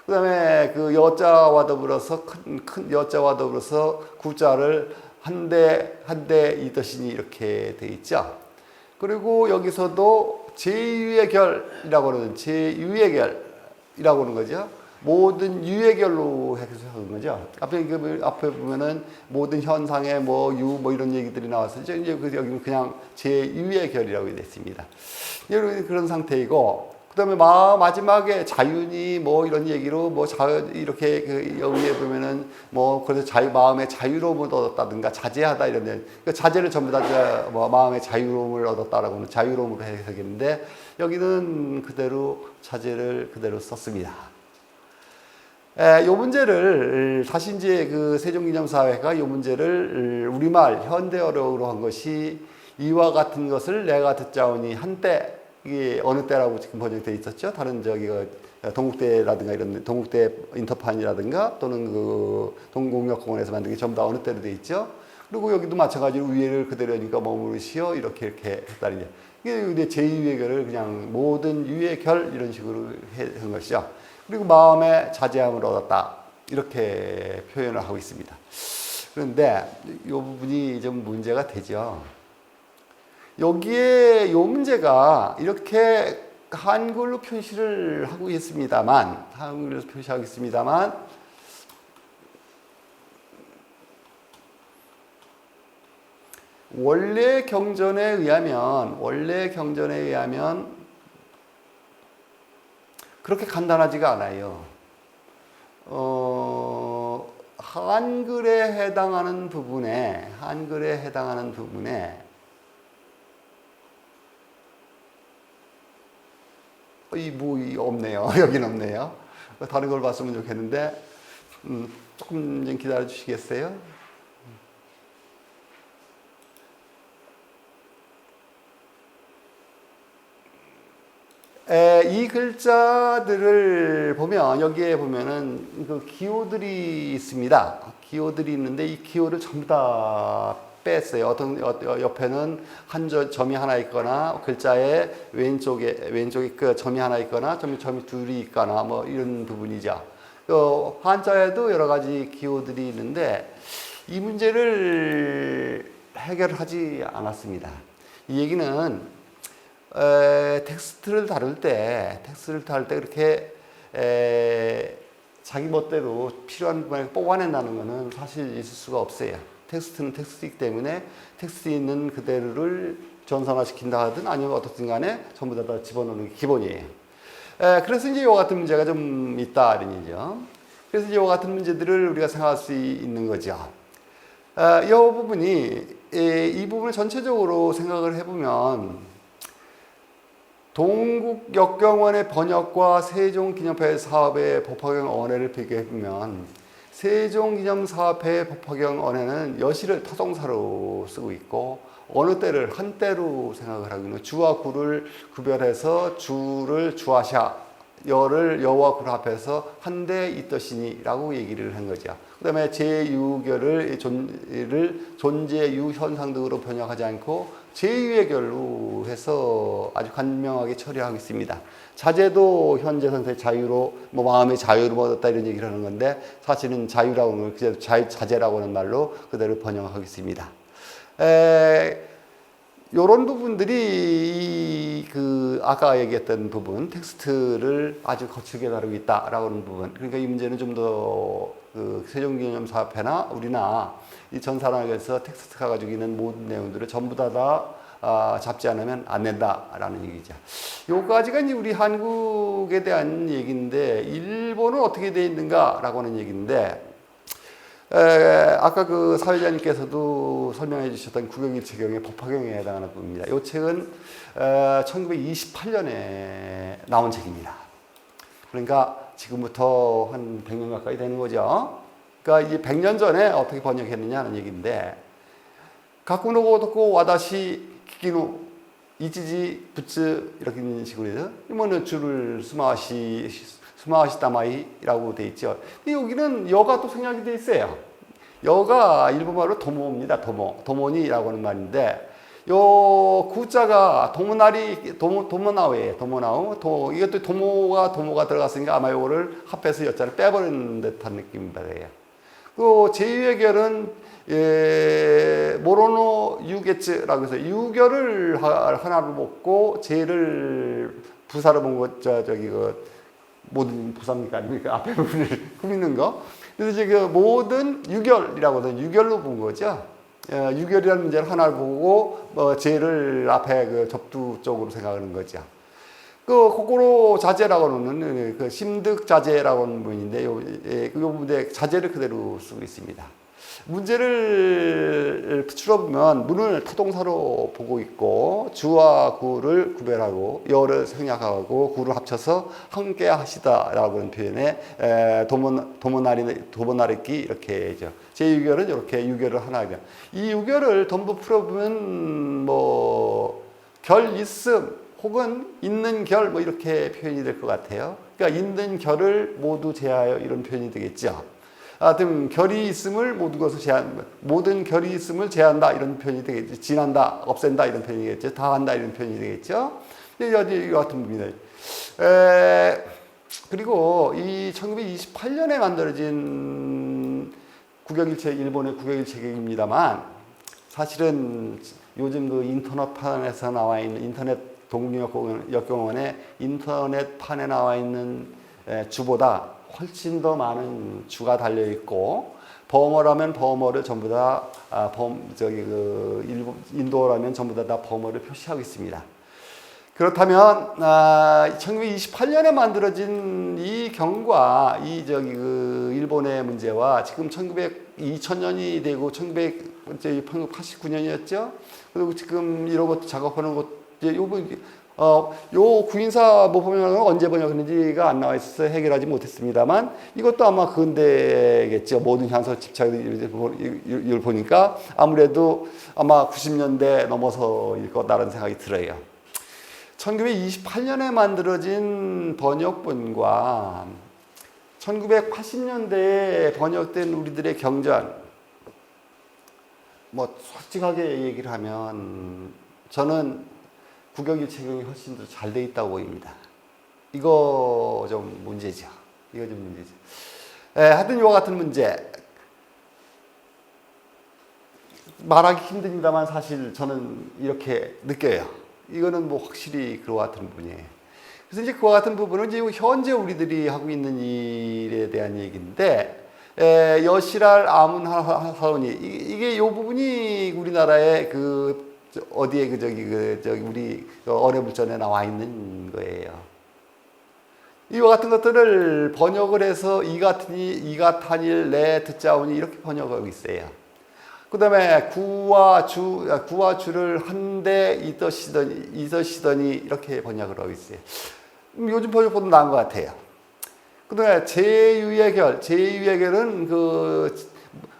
그 다음에 그 여자와 더불어서 큰 여자와 더불어서 구자를 한대 이 뜻이니 이렇게 돼 있죠. 그리고 여기서도 제2의 결이라고 하는 제2의 결이라고 하는 거죠. 모든 유의 결로 해석하는 거죠. 앞에 보면은 모든 현상의 유 이런 얘기들이 나왔어요. 이제 여기는 그냥 제2의 결이라고 되어 있습니다. 그런 상태이고. 그다음에 마지막에 자윤이 이런 얘기로 이렇게 여기에 보면은 그래서 마음의 자유로움을 얻었다든가 자제하다 이런 그러니까 자제를 전부 다 마음의 자유로움을 얻었다라고 하는 자유로움으로 해석했는데 여기는 그대로 자제를 그대로 썼습니다. 이 문제를 다시 이제 세종기념사회가 이 문제를 우리말 현대어로 한 것이 이와 같은 것을 내가 듣자오니 한때 이게 어느 때라고 지금 번역되어 있었죠. 다른 동국대라든가 이런 동국대 인터판이라든가 또는 동국역공원에서 만든 게 전부 다 어느 때로 되어 있죠. 그리고 여기도 마찬가지로 위에를 그대로니까 머무르시오 이렇게 했다는 이게 제2의 결을 그냥 모든 유의 결 이런 식으로 한 것이죠. 그리고 마음의 자제함을 얻었다 이렇게 표현을 하고 있습니다. 그런데 이 부분이 좀 문제가 되죠. 여기에 이 문제가 이렇게 한글로 표시를 하고 있습니다만, 원래 경전에 의하면 그렇게 간단하지가 않아요. 한글에 해당하는 부분에 없네요. 여긴 없네요. 다른 걸 봤으면 좋겠는데, 조금 좀 기다려 주시겠어요? 이 글자들을 보면, 여기에 보면은 기호들이 있습니다. 기호들이 있는데, 이 기호를 전부 다 뺐어요. 옆에는 점이 하나 있거나, 글자의 왼쪽에 점이 하나 있거나, 점이 둘이 있거나, 이런 부분이죠. 한자에도 여러 가지 기호들이 있는데, 이 문제를 해결하지 않았습니다. 이 얘기는, 텍스트를 다룰 때 그렇게, 자기 멋대로 필요한 부분을 뽑아낸다는 것은 사실 있을 수가 없어요. 텍스트는 텍스트이기 때문에 텍스트에 있는 그대로를 전산화시킨다 하든 아니면 어떻든 간에 전부 다 집어넣는 게 기본이에요. 그래서 이제 이와 같은 문제가 좀 있다 이런 얘기죠. 그래서 이와 같은 문제들을 우리가 생각할 수 있는 거죠. 이 부분이 이 부분을 전체적으로 생각을 해보면 동국 역경원의 번역과 세종기념회 사업의 법화경 언해를 비교해보면 세종기념사업회 법화경 언해는 여시를 타동사로 쓰고 있고 어느 때를 한때로 생각을 하고 있는 주와 구를 구별해서 주를 주하샤 여를 여와 구를 합해서 한데 있더시니라고 얘기를 한 거죠. 그 다음에 제6결을 존재유 현상 등으로 번역하지 않고 제2의 결로 해서 아주 간명하게 처리하고 있습니다. 자제도 현재 상태 자유로 뭐 마음의 자유를 얻었다 이런 얘기를 하는 건데 사실은 자유라고 하는 걸 자제라고 하는 말로 그대로 번역하고 있습니다. 요런 부분들이 그 아까 얘기했던 부분 텍스트를 아주 거칠게 다루고 있다라고 하는 부분. 그러니까 이 문제는 좀 더 그 세종기념사업회나 우리나 이 전산학에서 텍스트가 가지고 있는 모든 내용들을 전부 다 잡지 않으면 안 된다라는 얘기죠. 요까지가 이제 우리 한국에 대한 얘기인데 일본은 어떻게 되어 있는가라고 하는 얘기인데 아까 그 사회자님께서도 설명해 주셨던 국영일체경의 법화경에 해당하는 부분입니다. 이 책은 1928년에 나온 책입니다. 그러니까 지금부터 한 100년 가까이 되는 거죠. 그러니까 이제 100년 전에 어떻게 번역했느냐 하는 얘기인데 가꾸노고 도고 와다시 기기노 이지지 부츠 이렇게 있는 식으로 해서 이거는 줄을 스마시다마이라고 돼 있죠. 여기는 여가 또 생략이 돼 있어요. 여가 일본말로 도모입니다. 도모니라고 하는 말인데 요 구자가 도모나오예요. 이것도 도모가 들어갔으니까 아마 요거를 합해서 여자를 빼버리는 듯한 느낌입니다. 그 제2의 결은 모로노 유게츠라고 해서 유결을 하나로 먹고 제를 부사로 본 것, 모든 부사입니까? 아닙니까? 앞에 부분을 꾸미는 거. 그래서 이제 그 모든 유결이라고 하거든요. 유결로 본 거죠. 유결이라는 문제를 하나를 보고, 제를 앞에 그 접두 쪽으로 생각하는 거죠. 그, 거꾸로 자제라고 하는, 그, 심득자제라고 하는 부분인데, 그 부분에 자제를 그대로 쓰고 있습니다. 문제를 풀어보면 문을 타동사로 보고 있고 주와 구를 구별하고 여를 생략하고 구를 합쳐서 함께 하시다라고 하는 표현에 도모나리기 이렇게 하죠. 제6결은 이렇게 유결을 하나 하죠. 이 유결을 전부 풀어보면 결 있음 혹은 있는 결 이렇게 표현이 될 것 같아요. 그러니까 있는 결을 모두 제하여 이런 표현이 되겠죠. 하여튼 결이 있음을 모든 결이 있음을 제한다 이런 표현이 되겠죠. 진한다, 없앤다 이런 표현이겠죠. 다 한다 이런 표현이 되겠죠. 이 같은 부분입니다. 그리고 이 1928년에 만들어진 일본의 국영일체경입니다만 사실은 요즘 그 인터넷판에서 나와 있는 인터넷 동국역경원의 인터넷판에 나와 있는 주보다 훨씬 더 많은 주가 달려 있고 범어라면 범어를 전부 다 인도어라면 전부 다 범어를 표시하고 있습니다. 그렇다면 1928년에 만들어진 이 경과 일본의 문제와 지금 2000년이 되고 1989년이었죠. 그리고 지금 이런 것도 작업하는 것 요 구인사 번역은 언제 번역했는지가 안 나와 있어서 해결하지 못했습니다만 이것도 아마 근대겠죠. 모든 현서 집착을 보니까 아무래도 아마 90년대 넘어서일 거다라는 생각이 들어요. 1928년에 만들어진 번역본과 1980년대에 번역된 우리들의 경전 솔직하게 얘기를 하면 저는 국영일체경이 훨씬 더 잘 돼 있다고 보입니다. 이거 좀 문제죠. 하여튼 이와 같은 문제. 말하기 힘듭니다만 사실 저는 이렇게 느껴요. 이거는 확실히 그와 같은 부분이에요. 그래서 이제 그와 같은 부분은 이제 현재 우리들이 하고 있는 일에 대한 얘기인데, 여시랄 아문하사오니 이게 요 부분이 우리나라의 어디에 우리 언해불전에 나와 있는 거예요. 이와 같은 것들을 번역을 해서 이같으니 이같하닐 내 듣자오니 이렇게 번역하고 있어요. 그다음에 구와 주를 한데 잊으시더니 이렇게 번역을 하고 있어요. 요즘 번역보다 나은 것 같아요. 그다음에 제유의 결은 그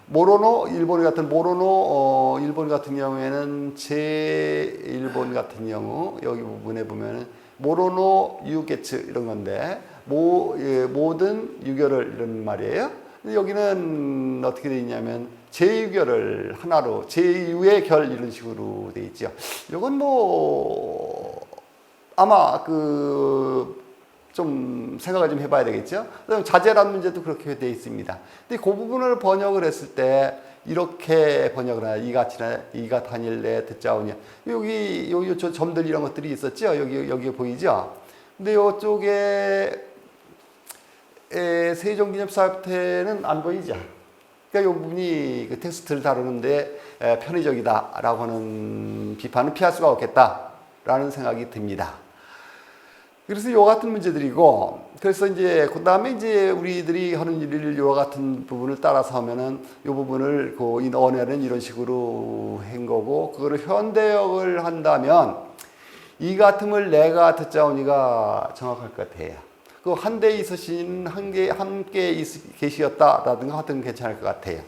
모로노 일본 같은 경우에는 일본 같은 경우 여기 부분에 보면은 모로노 유게츠 이런 건데 모든 유결을 이런 말이에요. 근데 여기는 어떻게 돼 있냐면 제유결을 하나로 제유의 결 이런 식으로 돼 있죠. 이건 뭐 아마 좀 생각을 좀 해봐야 되겠죠. 그다음에 자제라는 문제도 그렇게 돼 있습니다. 근데 그 부분을 번역을 했을 때 이렇게 번역을 하나 이가 단일내 듣자오냐 여기 저 점들 이런 것들이 있었죠. 여기 보이죠. 근데 이쪽에 세종기념사협회는 안 보이죠. 그러니까 이 부분이 그 텍스트를 다루는데 편의적이다라고 하는 비판은 피할 수가 없겠다라는 생각이 듭니다. 그래서 요 같은 문제들이고, 그래서 이제 그 다음에 이제 우리들이 하는 일을 요 같은 부분을 따라서 하면은 요 부분을 이 언어는 이런 식으로 한 거고, 그거를 현대역을 한다면 이 같음을 내가 듣자오니가 정확할 것 같아요. 그 한데 있으신 함께 계시었다라든가 하여튼 괜찮을 것 같아요.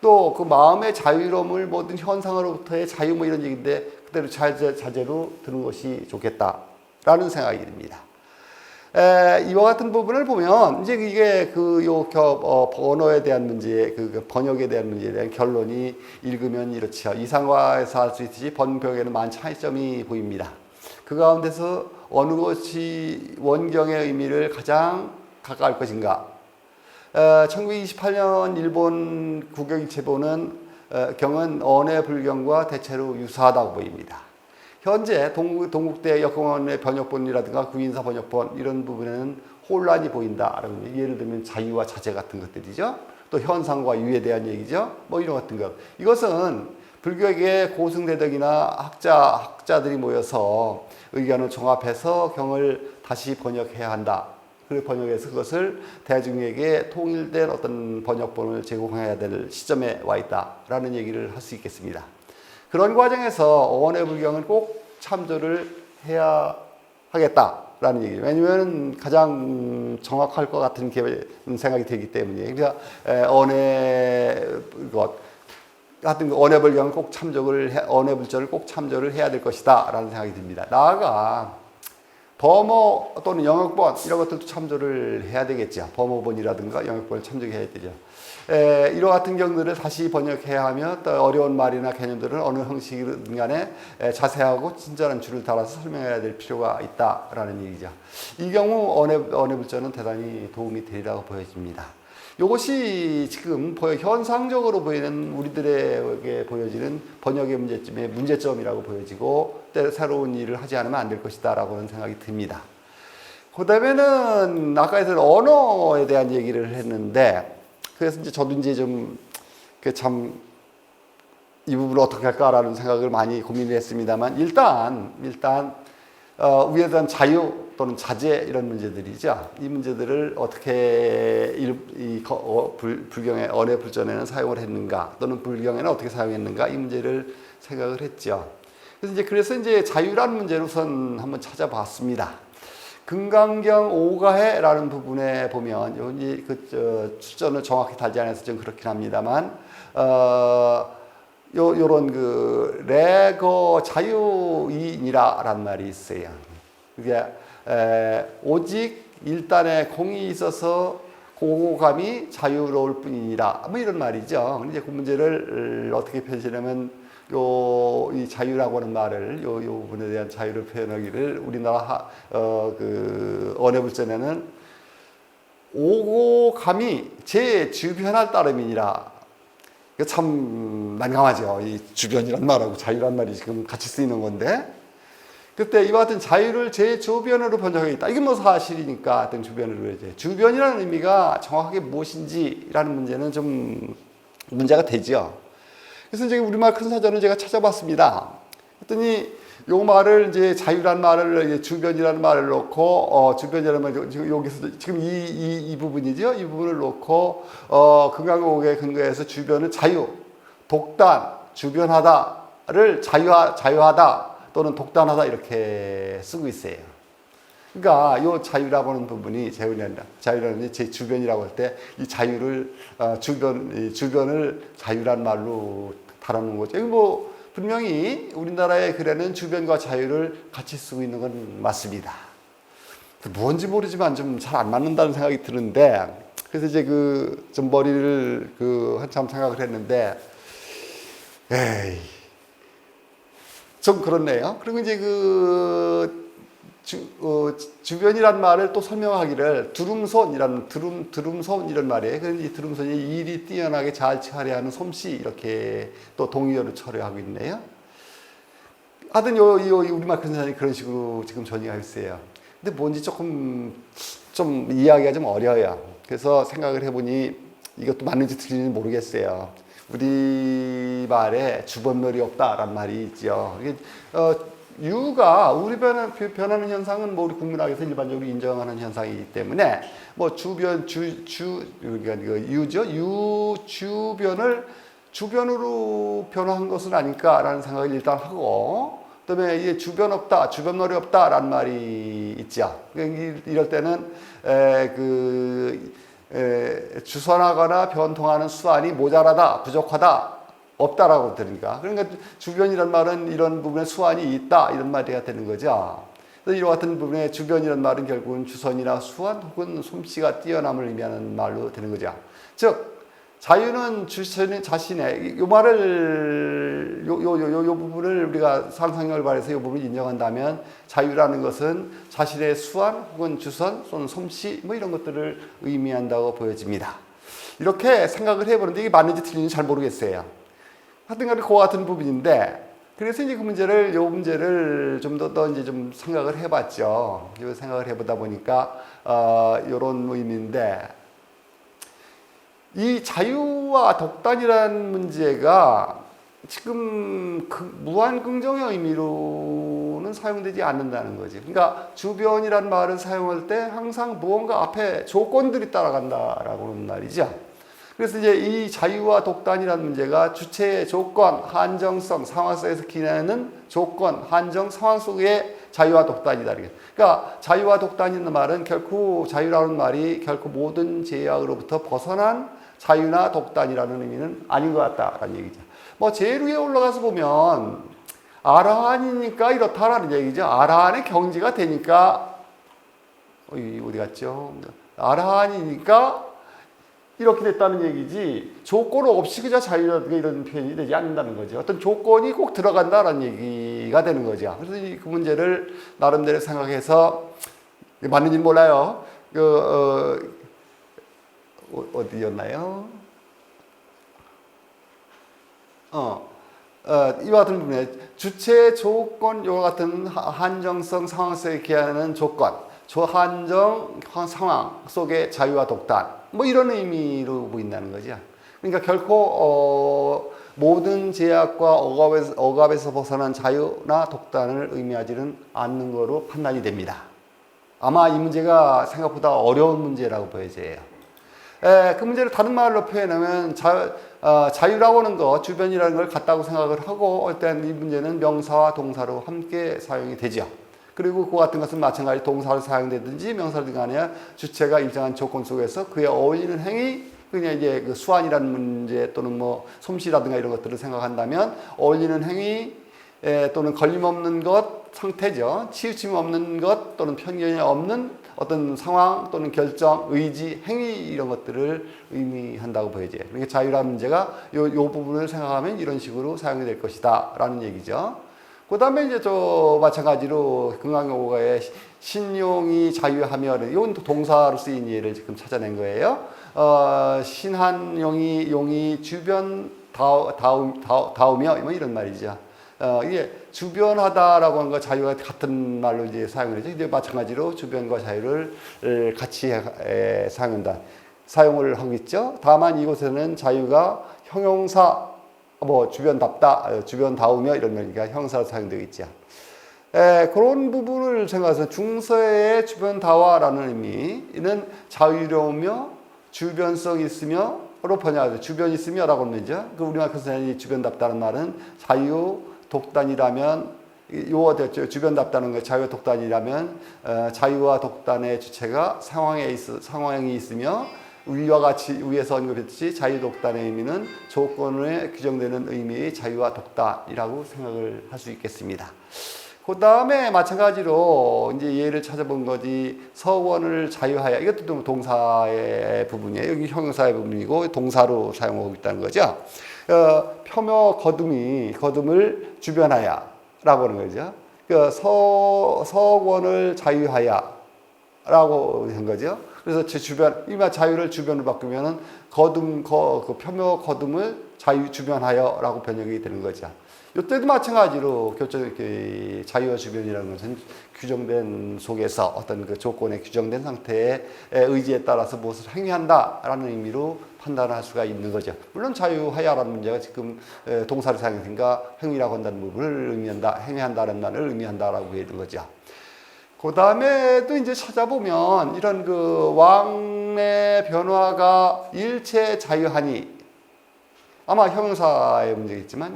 또 그 마음의 자유로움을 모든 현상으로부터의 자유 뭐 이런 얘기인데 그대로 자제로 드는 것이 좋겠다라는 생각이 듭니다. 이와 같은 부분을 보면 이제 이게 언어에 대한 문제, 번역에 대한 문제에 대한 결론이 읽으면 이렇죠. 이상화해서 할 수 있듯이 번역에는 많은 차이점이 보입니다. 그 가운데서 어느 것이 원경의 의미를 가장 가까울 것인가? 1928년 일본 국영체보는 경은 언의 불경과 대체로 유사하다고 보입니다. 현재 동국대 역공원의 번역본이라든가 구인사 번역본 이런 부분에는 혼란이 보인다. 예를 들면 자유와 자제 같은 것들이죠. 또 현상과 유에 대한 얘기죠. 뭐 이런 같은 것. 이것은 불교계 고승대덕이나 학자들이 모여서 의견을 종합해서 경을 다시 번역해야 한다. 그 번역해서 그것을 대중에게 통일된 어떤 번역본을 제공해야 될 시점에 와 있다라는 얘기를 할 수 있겠습니다. 그런 과정에서 언의 불경은 꼭 참조를 해야 하겠다라는 얘기예요. 왜냐하면 가장 정확할 것 같은 생각이 되기 때문에. 그러니까 언의 불경은 꼭 언의 불절을 꼭 참조를 해야 될 것이다라는 생각이 듭니다. 나아가 범어 또는 영역본 이런 것들도 참조를 해야 되겠죠. 범어본이라든가 영역본을 참조해야 되죠. 이와 같은 경우들을 다시 번역해야 하며 또 어려운 말이나 개념들은 어느 형식이든 간에 자세하고 친절한 줄을 달아서 설명해야 될 필요가 있다라는 얘기죠. 이 경우 언의 불절은 대단히 도움이 되리라고 보여집니다. 이것이 지금 현상적으로 보이는 우리들에게 보여지는 번역의 문제점이라고 보여지고 새로운 일을 하지 않으면 안 될 것이다 라고는 생각이 듭니다. 그 다음에는 아까 했던 언어에 대한 얘기를 했는데 그래서 이제 저도 이제 좀 이 부분을 어떻게 할까라는 생각을 많이 고민을 했습니다만 일단 위에 대한 자유 또는 자제 이런 문제들이죠. 이 문제들을 어떻게 불경의 언의 불전에는 사용을 했는가 또는 불경에는 어떻게 사용했는가 이 문제를 생각을 했죠. 그래서 이제 자유라는 문제를 우선 한번 찾아봤습니다. 금강경 오가해라는 부분에 보면 여기 출전을 정확히 달지 않아서 좀 그렇긴 합니다만 요런 레거 자유인이라는 말이 있어요. 그게 오직 일단의 공이 있어서 고고감이 자유로울 뿐이니라 뭐 이런 말이죠. 이제 그 문제를 어떻게 표현하냐면 이 자유라고 하는 말을 요 부분에 대한 자유를 표현하기를 우리나라 언의 불전에는 오고감이 제 주변할 따름이니라. 참 난감하죠. 이 주변이란 말하고 자유란 말이 지금 같이 쓰이는 건데 그때 이와 같은 자유를 제 주변으로 번역하겠다. 이게 뭐 사실이니까 어떤 주변으로 이제 주변이라는 의미가 정확하게 무엇인지라는 문제는 좀 문제가 되죠. 그래서 이제 우리말 큰 사전을 제가 찾아봤습니다. 그랬더니 요 말을 이제 자유란 말을 주변이라는 말을 놓고 주변이라는 말 여기서 지금 이 부분이죠. 이 부분을 놓고 금강옥에 근거해서 주변은 자유 독단, 주변하다를 자유하다 또는 독단하다 이렇게 쓰고 있어요. 그러니까 이 자유라고 하는 부분이 자유라는 제 주변이라고 할 때 이 자유를 주변을 자유란 말로 다루는 거죠. 뭐 분명히 우리나라의 글에는 주변과 자유를 같이 쓰고 있는 건 맞습니다. 뭔지 모르지만 좀 잘 안 맞는다는 생각이 드는데 그래서 이제 좀 머리를 한참 생각을 했는데 에이 좀 그렇네요. 그리고 이제 주변이란 말을 또 설명하기를 두rum손 이런 말이에요. 그래서 이 두rum손이 일이 뛰어나게 잘 처리하는 솜씨 이렇게 또 동의어를 처리하고 있네요. 하여튼 우리말 큰사람이 그런 식으로 지금 전이가 있어요. 근데 뭔지 조금 좀 이해하기가 좀 어려워요. 그래서 생각을 해보니 이것도 맞는지 틀린지 모르겠어요. 우리 말에 주변멸이 없다라는 말이 있죠. 유가 우리 변하는 현상은 뭐 우리 국민학에서 일반적으로 인정하는 현상이기 때문에 뭐 그러니까 주변을 주변으로 변화한 것은 아닐까라는 생각을 일단 하고 그다음에 이게 주변멸이 없다라는 말이 있죠. 이럴 때는 주선하거나 변통하는 수완이 모자라다, 부족하다, 없다라고 들으니까. 그러니까 주변이란 말은 이런 부분에 수완이 있다 이런 말이 되는 거죠. 그래서 이와 같은 부분에 주변이란 말은 결국은 주선이나 수완 혹은 솜씨가 뛰어남을 의미하는 말로 되는 거죠. 즉 자유는 자신의 요 말을 요 부분을 우리가 상상력을 발휘해서 요 부분을 인정한다면 자유라는 것은 자신의 수완 혹은 주선 또는 솜씨 뭐 이런 것들을 의미한다고 보여집니다. 이렇게 생각을 해보는데 이게 맞는지 틀린지 잘 모르겠어요. 하여튼간에 그와 같은 부분인데 그래서 이제 요 문제를 좀 더 이제 좀 생각을 해봤죠. 이 생각을 해보다 보니까 이런 의미인데. 이 자유와 독단이라는 문제가 지금 무한 긍정의 의미로는 사용되지 않는다는 거지. 그러니까 주변이라는 말을 사용할 때 항상 무언가 앞에 조건들이 따라간다라고 하는 말이죠. 그래서 이제 이 자유와 독단이라는 문제가 주체의 조건, 한정성, 상황 속에서 기능하는 조건, 한정, 상황 속의 자유와 독단이다. 그러니까 자유와 독단이라는 말은 결코 자유라는 말이 결코 모든 제약으로부터 벗어난 자유나 독단이라는 의미는 아닌 것 같다라는 얘기죠. 뭐 제일 위에 올라가서 보면 아라한이니까 이렇다라는 얘기죠. 아라한의 경지가 되니까 어디 갔죠? 아라한이니까 이렇게 됐다는 얘기지 조건 없이 그저 자유라든가 이런 표현이 되지 않는다는 거죠. 어떤 조건이 꼭 들어간다라는 얘기가 되는 거죠. 그래서 그 문제를 나름대로 생각해서 맞는지는 몰라요. 어디였나요? 이와 같은 부분에 주체 조건 이와 같은 한정성 상황 속에 기하는 조건, 한정 상황 속의 자유와 독단 뭐 이런 의미로 보인다는 거죠. 그러니까 결코 모든 제약과 억압에서 벗어난 자유나 독단을 의미하지는 않는 거로 판단이 됩니다. 아마 이 문제가 생각보다 어려운 문제라고 보여져요. 그 문제를 다른 말로 표현하면 자유라고 하는 거, 주변이라는 걸 같다고 생각을 하고 일단 이 문제는 명사와 동사로 함께 사용이 되죠. 그리고 그와 같은 것은 마찬가지 동사로 사용되든지 명사든 간에 주체가 일정한 조건 속에서 그에 어울리는 행위, 그냥 이제 그 수완이라는 문제 또는 뭐 솜씨라든가 이런 것들을 생각한다면 어울리는 행위 또는 걸림없는 것, 상태죠. 치우침이 없는 것 또는 편견이 없는 어떤 상황 또는 결정, 의지, 행위 이런 것들을 의미한다고 보여져요. 그러니까 자유라는 문제가 요 부분을 생각하면 이런 식으로 사용이 될 것이다 라는 얘기죠. 그 다음에 이제 또 마찬가지로 금강용어가의 신용이 자유하며 이건 또 동사로 쓰인 예를 지금 찾아낸 거예요. 신한 용이 주변 다우며 뭐 이런 말이죠. 이게 주변하다라고 하는 거 자유와 같은 말로 이제 사용을 하죠. 근데 마찬가지로 주변과 자유를 같이 사용을 하고 있죠. 다만 이곳에는 자유가 형용사 뭐 주변답다, 주변다우며 이런 말이니까 형사로 사용되고 있죠. 그런 부분을 생각해서 중서의 주변다와라는 의미는 자유로우며 주변성 있으며 주변으로 번역하죠. 주변이 있으며라고 하는 거죠. 그 우리말 선생님이 주변답다는 말은 자유 독단이라면 요어 됐죠. 주변답다는 거 자유와 독단이라면 자유와 독단의 주체가 상황이 있으며 위와 같이 위에서 언급했듯이 자유 독단의 의미는 조건에 규정되는 의미의 자유와 독단이라고 생각을 할 수 있겠습니다. 그 다음에 마찬가지로 이제 예를 찾아본 거지. 서원을 자유하여, 이것도 동사의 부분이에요. 여기 형용사의 부분이고 동사로 사용하고 있다는 거죠. 표묘 거dum을 주변하여 라고 하는 거죠. 서원을 자유하여 라고 한 거죠. 그래서 제 주변, 이마 자유를 주변으로 바꾸면은 그 표묘 거dum을 주변하여 라고 번역이 되는 거죠. 이때도 마찬가지로 자유와 주변이라는 것은 규정된 속에서 어떤 그 조건에 규정된 상태의 의지에 따라서 무엇을 행위한다라는 의미로 판단을 할 수가 있는 거죠. 물론 자유하야라는 문제가 지금 동사를 사용했으니까 행위라고 한다는 부분을 의미한다, 행위한다는 말을 의미한다라고 해야 되는 거죠. 그 다음에도 이제 찾아보면 이런 그 왕의 변화가 일체 자유하니, 아마 형용사의 문제겠지만,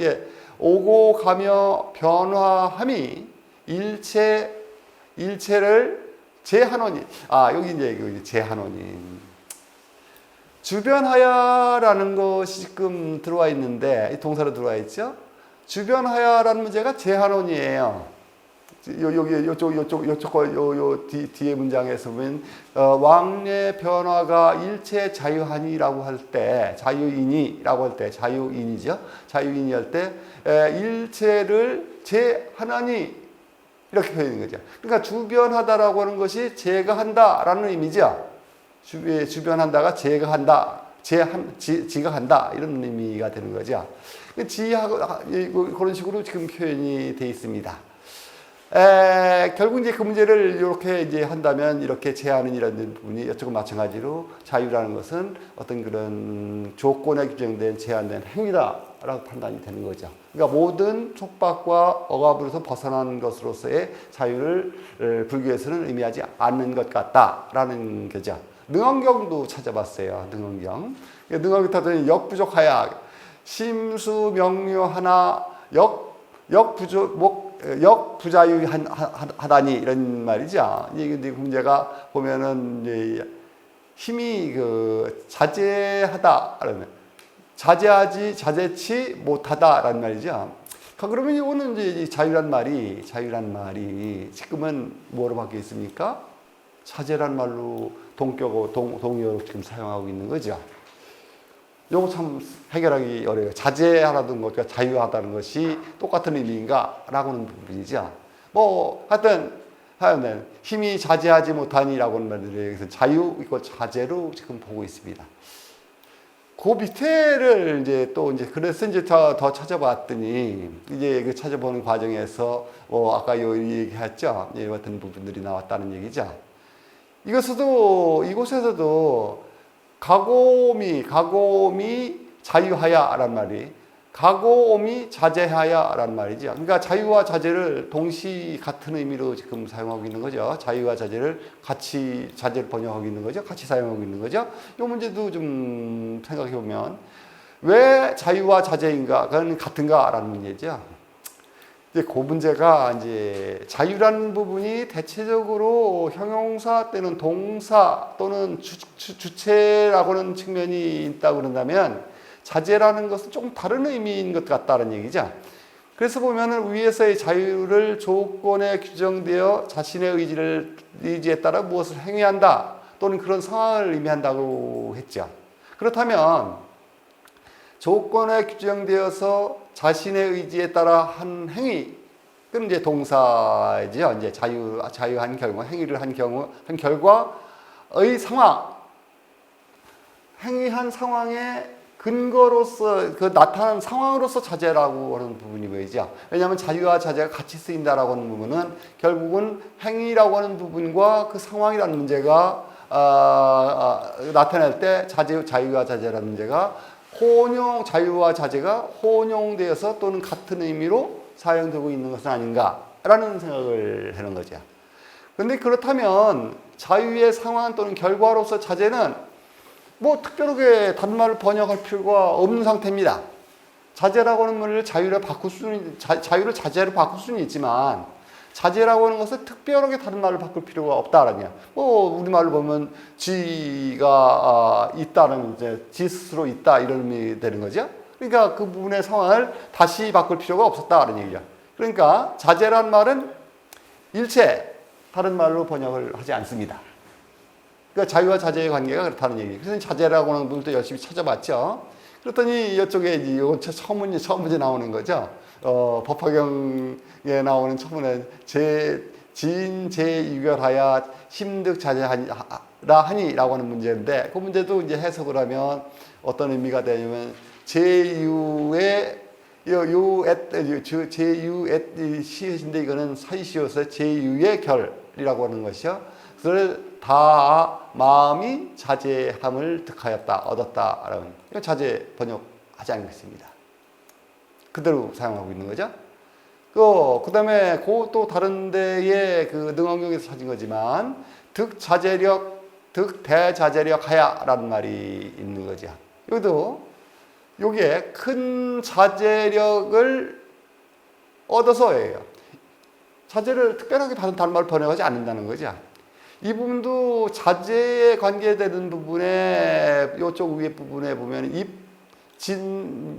오고 가며 변화함이 일체를 제하노니. 여기 이제 제하노니. 주변하야라는 것이 지금 들어와 있는데, 동사로 들어와 있죠? 주변하야라는 문제가 제하노니예요. 뒤에 문장에서 보면, 왕의 변화가 일체 자유하니라고 할 때, 자유인이라고 할 때, 자유인이죠? 자유인이 할 때, 일체를 제하나니, 이렇게 표현하는 거죠. 그러니까 주변하다라고 하는 것이 제가 한다라는 의미죠. 주변한다가 제가 한다, 지가 한다, 이런 의미가 되는 거죠. 지하고, 그런 식으로 지금 표현이 되어 있습니다. 결국 이제 그 문제를 이렇게 이제 한다면 이렇게 제하는 이런 부분이 이쪽과 마찬가지로 자유라는 것은 어떤 그런 조건에 규정된 제한된 행위다라고 판단이 되는 거죠. 그러니까 모든 촉박과 억압으로서 벗어난 것으로서의 자유를 불교에서는 의미하지 않는 것 같다라는 거죠. 능엄경도 찾아봤어요. 능엄경. 능엄경 타더니 역부족하야 심수명료하나 역부자유하다니 이런 말이죠. 이게 문제가 보면은 이제 힘이 자제하다, 자제치 못하다라는 말이죠. 그러면 이거는 이제 자유란 말이 지금은 뭐로 바뀌어 있습니까? 자제란 말로 동의어로 지금 사용하고 있는 거죠. 이거 참 해결하기 어려워요. 자제하라는 것과 자유하다는 것이 똑같은 의미인가? 라고 하는 부분이죠. 하여튼 힘이 자제하지 못하니라고 하는 말들에 자유, 이거 자제로 지금 보고 있습니다. 그 밑에를 그래서 더 찾아봤더니, 그 찾아보는 과정에서, 아까 얘기했죠? 같은 부분들이 나왔다는 얘기죠. 이곳에서도 가고미 자유하야라는 말이 가고미 자제하야라는 말이죠. 그러니까 자유와 자제를 동시 같은 의미로 지금 사용하고 있는 거죠. 자유와 자제를 같이 자제를 번역하고 있는 거죠. 같이 사용하고 있는 거죠. 이 문제도 좀 생각해 보면 왜 자유와 자제인가? 그건 같은가라는 문제죠. 이제 그 문제가 이제 자유라는 부분이 대체적으로 형용사 또는 동사 또는 주체라고 하는 측면이 있다고 그런다면 자제라는 것은 조금 다른 의미인 것 같다는 얘기죠. 그래서 보면은 위에서의 자유를 조건에 규정되어 자신의 의지에 따라 무엇을 행위한다 또는 그런 상황을 의미한다고 했죠. 그렇다면 조건에 규정되어서 자신의 의지에 따라 한 행위, 그럼 이제 동사이죠. 이제 자유한 경우, 행위를 한 결과의 상황, 행위한 상황의 근거로서 나타난 상황으로서 자제라고 하는 부분이 보이죠. 왜냐하면 자유와 자제가 같이 쓰인다라고 하는 부분은 결국은 행위라고 하는 부분과 그 상황이라는 문제가 나타날 때 자유와 자제라는 문제가 자유와 자제가 혼용되어서 또는 같은 의미로 사용되고 있는 것은 아닌가라는 생각을 하는 거죠. 그런데 그렇다면 자유의 상황 또는 결과로서 자제는 뭐 특별하게 다른 말을 번역할 필요가 없는 상태입니다. 자제라고 하는 말을 자유를 자제로 바꿀 수는 있지만 자제라고 하는 것을 특별하게 다른 말을 바꿀 필요가 없다라는 거야. 뭐 우리말로 보면 지가 있다는 이제 지 스스로 있다 이런 의미 되는 거죠. 그러니까 그 부분의 상황을 다시 바꿀 필요가 없었다라는 얘기야. 그러니까 자제란 말은 일체 다른 말로 번역을 하지 않습니다. 그러니까 자유와 자제의 관계가 그렇다는 얘기. 그래서 자제라고 하는 부분도 열심히 찾아봤죠. 그랬더니 이쪽에 이건 처음 문제 나오는 거죠. 법화경에 나오는 처음에 진제유결하여 심득자제하라 하니라고 하는 문제인데 그 문제도 이제 해석을 하면 어떤 의미가 되냐면 제유의 제유의 시옷인데 이거는 서시옷의 제유의 결이라고 하는 것이요. 그걸 다 마음이 자제함을 득하였다, 얻었다라는 이거 자제 번역하지 않겠습니다. 그대로 사용하고 있는 거죠. 그다음에 또 다른 데에 그 능언경에서 찾은 거지만 득자제력, 득대자제력 하야라는 말이 있는 거죠. 여기도 요게 큰 자제력을 얻어서예요. 자제를 특별하게 다른 말로 번역하지 않는다는 거죠. 이 부분도 자제에 관계되는 부분에 이쪽 위에 부분에 보면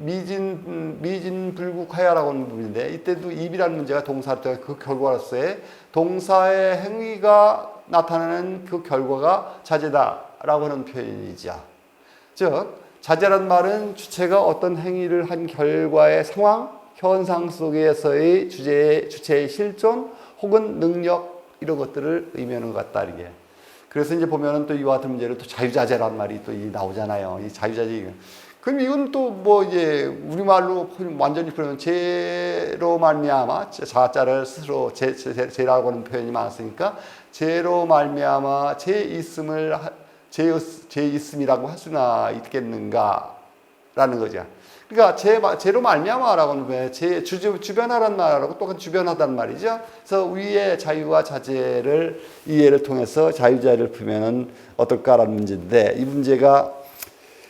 미진 불국하야라고 하는 부분인데 이때도 입이라는 문제가 동사할 때 그 결과로서의 동사의 행위가 나타나는 그 결과가 자제다라고 하는 표현이죠. 즉 자제란 말은 주체가 어떤 행위를 한 결과의 상황, 현상 속에서의 주체의 실존 혹은 능력 이런 것들을 의미하는 것 같다 이게. 그래서 이제 보면은 또 이와 같은 문제를 또 자유자재란 말이 또 나오잖아요. 이 자유자재. 그럼 이건 또 뭐 이제 우리말로 완전히 표현하면 죄로 말미암아 자자를 스스로 죄라고 하는 표현이 많았으니까 죄로 말미암아 죄 있음이라고 할 수나 있겠는가라는 거죠. 그러니까 죄로 말미암아라고 하는 왜 주변하라는 말하고 똑같은 주변하다는 말이죠. 그래서 위에 자유와 자제를 이해를 통해서 자유자재를 풀면은 어떨까라는 문제인데 이 문제가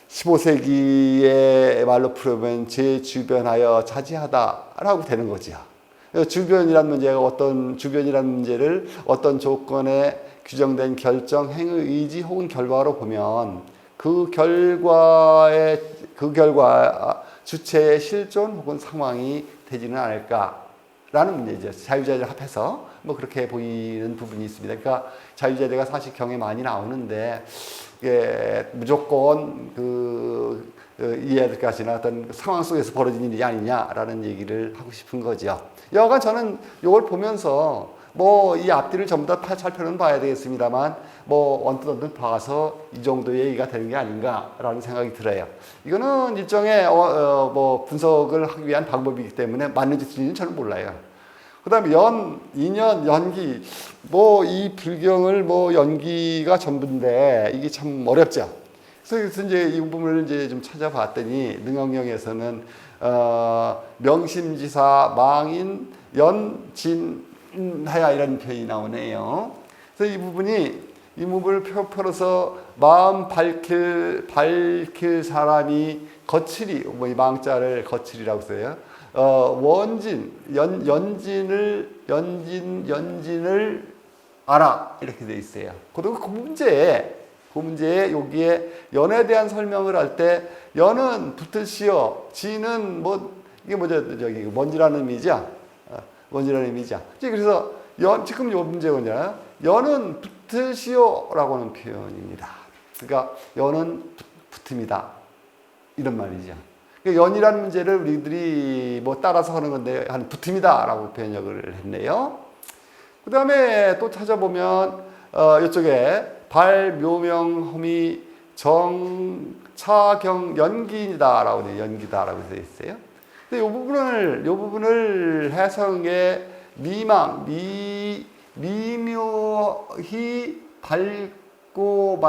15세기의 말로 풀으면 제 주변하여 자제하다라고 되는 거죠. 주변이라는 문제가 주변이라는 문제를 어떤 조건에 규정된 결정, 행위, 의지 혹은 결과로 보면 그 결과 주체의 실존 혹은 상황이 되지는 않을까라는 문제죠. 자유자재를 합해서 뭐 그렇게 보이는 부분이 있습니다. 그러니까 자유자재가 사실 경에 많이 나오는데 이게 무조건 이해할 것이나 어떤 상황 속에서 벌어진 일이 아니냐라는 얘기를 하고 싶은 거죠. 여하간 저는 이걸 보면서 뭐 이 앞뒤를 전부 다 살펴는 봐야 되겠습니다만 뭐 언뜻 봐서 이 정도의 얘기가 되는 게 아닌가라는 생각이 들어요. 이거는 일종의 뭐 분석을 하기 위한 방법이기 때문에 맞는지 틀린지는 저는 몰라요. 그다음에 인연, 연기 뭐 이 불경을 뭐 연기가 전부인데 이게 참 어렵죠. 그래서 이제 이 부분을 이제 좀 찾아봤더니 능언경에서는 명심지사, 망인, 연진하야 이런 표현이 나오네요. 그래서 이 부분을 펴서 마음 밝힐 사람이 거칠이 뭐 이 망자를 거칠이라고 써요. 연진을 알아 이렇게 돼 있어요. 그리고 그 문제에 여기에 연에 대한 설명을 할 때 연은 붙으시오, 지는 뭐 이게 뭐죠? 저기 먼지라는 의미죠. 먼지라는 의미죠. 그래서 지금 요 문제가 뭐냐? 연은 붙으시오라고 하는 표현입니다. 그러니까 연은 붙습니다. 이런 말이죠. 연이라는 문제를 우리들이 뭐 따라서 하는 건데 한 붙음이다라고 번역을 했네요. 그 다음에 또 찾아보면 이쪽에 발묘명험이 정차경 연기다라고 돼요. 연기다라고 되어 있어요. 근데 이 부분을 해석에 미묘히 밝고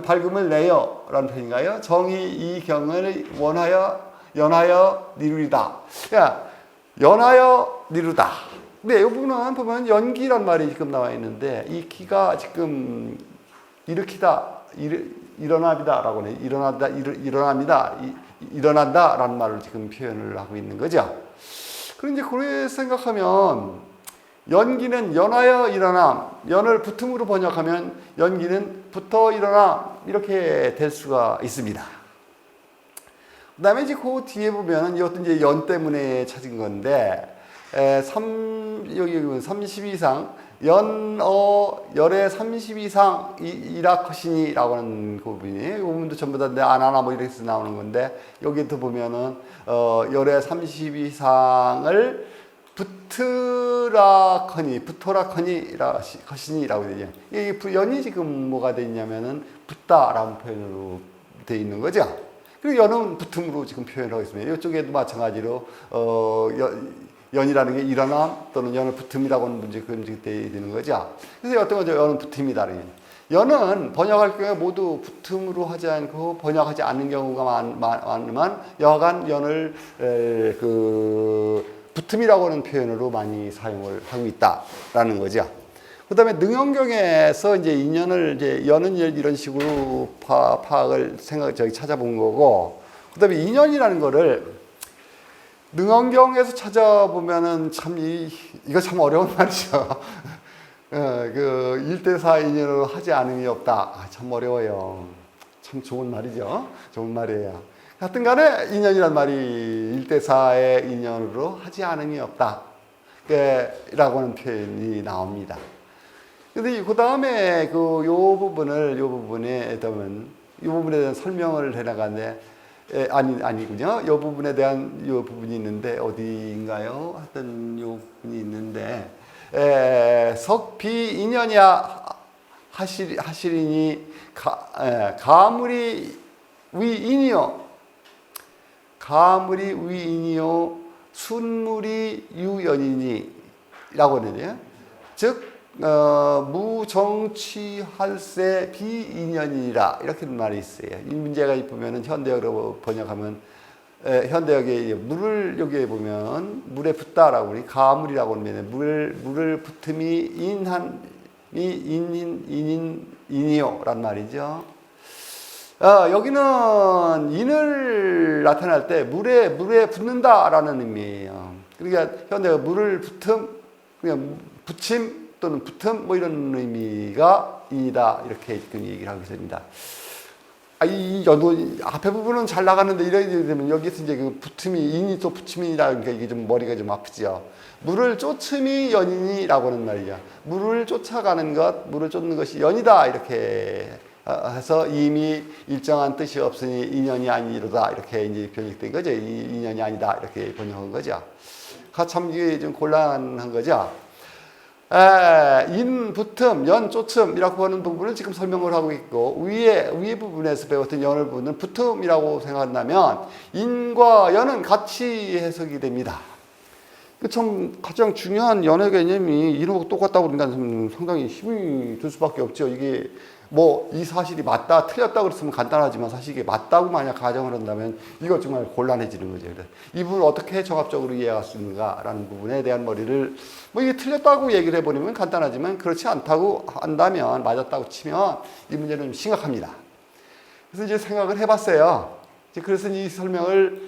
밝음을 내요라는 표현인가요? 정의 이 경을 연하여 이루리다. 그러니까 연하여 이루다. 근데 이 부분은 보면 연기란 말이 지금 나와 있는데 이 기가 지금 일으키다, 일어납니다라고 해. 일어난다라는 말을 지금 표현을 하고 있는 거죠. 그럼 이제 그렇게 생각하면 연기는 연하여 일어남, 연을 붙음으로 번역하면 연기는 붙어 일어남 이렇게 될 수가 있습니다. 그 다음에 이제 그 뒤에 보면 이것도 이제 연 때문에 찾은 건데, 여기 30 이상, 열의 30 이상 이라컷이니라고 하는 그 부분이, 이 부분도 전부 다 안하나 뭐 이렇게 해서 나오는 건데, 여기도 보면은, 열의 30 이상을 붙어라커니라고 되죠. 이 연이 지금 뭐가 되어 있냐면은, 붙다라는 표현으로 되어 있는 거죠. 그리고 연은 붙음으로 지금 표현하고 있습니다. 이쪽에도 마찬가지로 연이라는 게 일어남 또는 연을 붙음이라고 하는 문제 되어야 되는 거죠. 그래서 어떤 거죠? 연은 붙음이다. 연은 번역할 경우에 모두 붙음으로 하지 않고 번역하지 않는 경우가 많지만 여하간 연을 붙음이라고 하는 표현으로 많이 사용을 하고 있다라는 거죠. 그 다음에 능형경에서 이제 연은 이런 식으로 파악을 찾아본 거고, 그 다음에 인연이라는 거를 능형경에서 찾아보면은 이거 참 어려운 말이죠. 그 1대4 인연으로 하지 않음이 없다. 참 어려워요. 참 좋은 말이죠. 좋은 말이에요. 하여튼 간에 인연이란 말이 1대4의 인연으로 하지 않음이 없다. 라고 하는 표현이 나옵니다. 근데 그 다음에 요 부분에 대한 설명을 해나가는데, 아니군요. 요 부분에 대한 요 부분이 있는데, 어디인가요? 하여튼 요 부분이 있는데, 석비 인연이야 하시리니, 가물이 위인이요, 순물이 유연이니, 라고 하는데요. 즉, 무정취할세 비인연이라 이렇게 말이 있어요. 이 문제가 보면은 현대어로 번역하면 현대역에 물을 여기에 보면 물에 붙다라고 하니 가물이라고 하면 물을 붙음이 인이요란 말이죠. 여기는 인을 나타낼 때 물에 붙는다라는 의미예요. 그러니까 현대가 물을 붙음, 그냥 붙임 또는 붙음 뭐 이런 의미가 인이다 이렇게 지금 얘기를 하고 있습니다. 이 앞에 부분은 잘 나가는데 이렇게 되면 여기서 이제 그 붙음이 인이 또 붙임이라니까 이게 좀 머리가 좀 아프죠. 물을 쫓음이 연인이라고 하는 말이야. 물을 쫓아가는 것, 물을 쫓는 것이 연이다 이렇게 해서 이미 일정한 뜻이 없으니 인연이 아니로다 이렇게 이제 번역된 거죠. 인연이 아니다 이렇게 번역한 거죠. 참 이게 좀 곤란한 거죠. 인, 붙음, 연, 쫓음이라고 하는 부분을 지금 설명을 하고 있고, 위에 부분에서 배웠던 연을 붙는 붙음이라고 생각한다면, 인과 연은 같이 해석이 됩니다. 참 가장 중요한 연의 개념이 이름하고 똑같다고 그러니까 상당히 힘이 들 수밖에 없죠. 이게 뭐 이 사실이 맞다, 틀렸다 그랬으면 간단하지만 사실 이게 맞다고 만약 가정을 한다면 이거 정말 곤란해지는 거죠. 이 부분을 어떻게 종합적으로 이해할 수 있는가라는 부분에 대한 머리를 뭐 이게 틀렸다고 얘기를 해버리면 간단하지만 그렇지 않다고 한다면 맞았다고 치면 이 문제는 좀 심각합니다. 그래서 이제 생각을 해봤어요. 그래서 이 설명을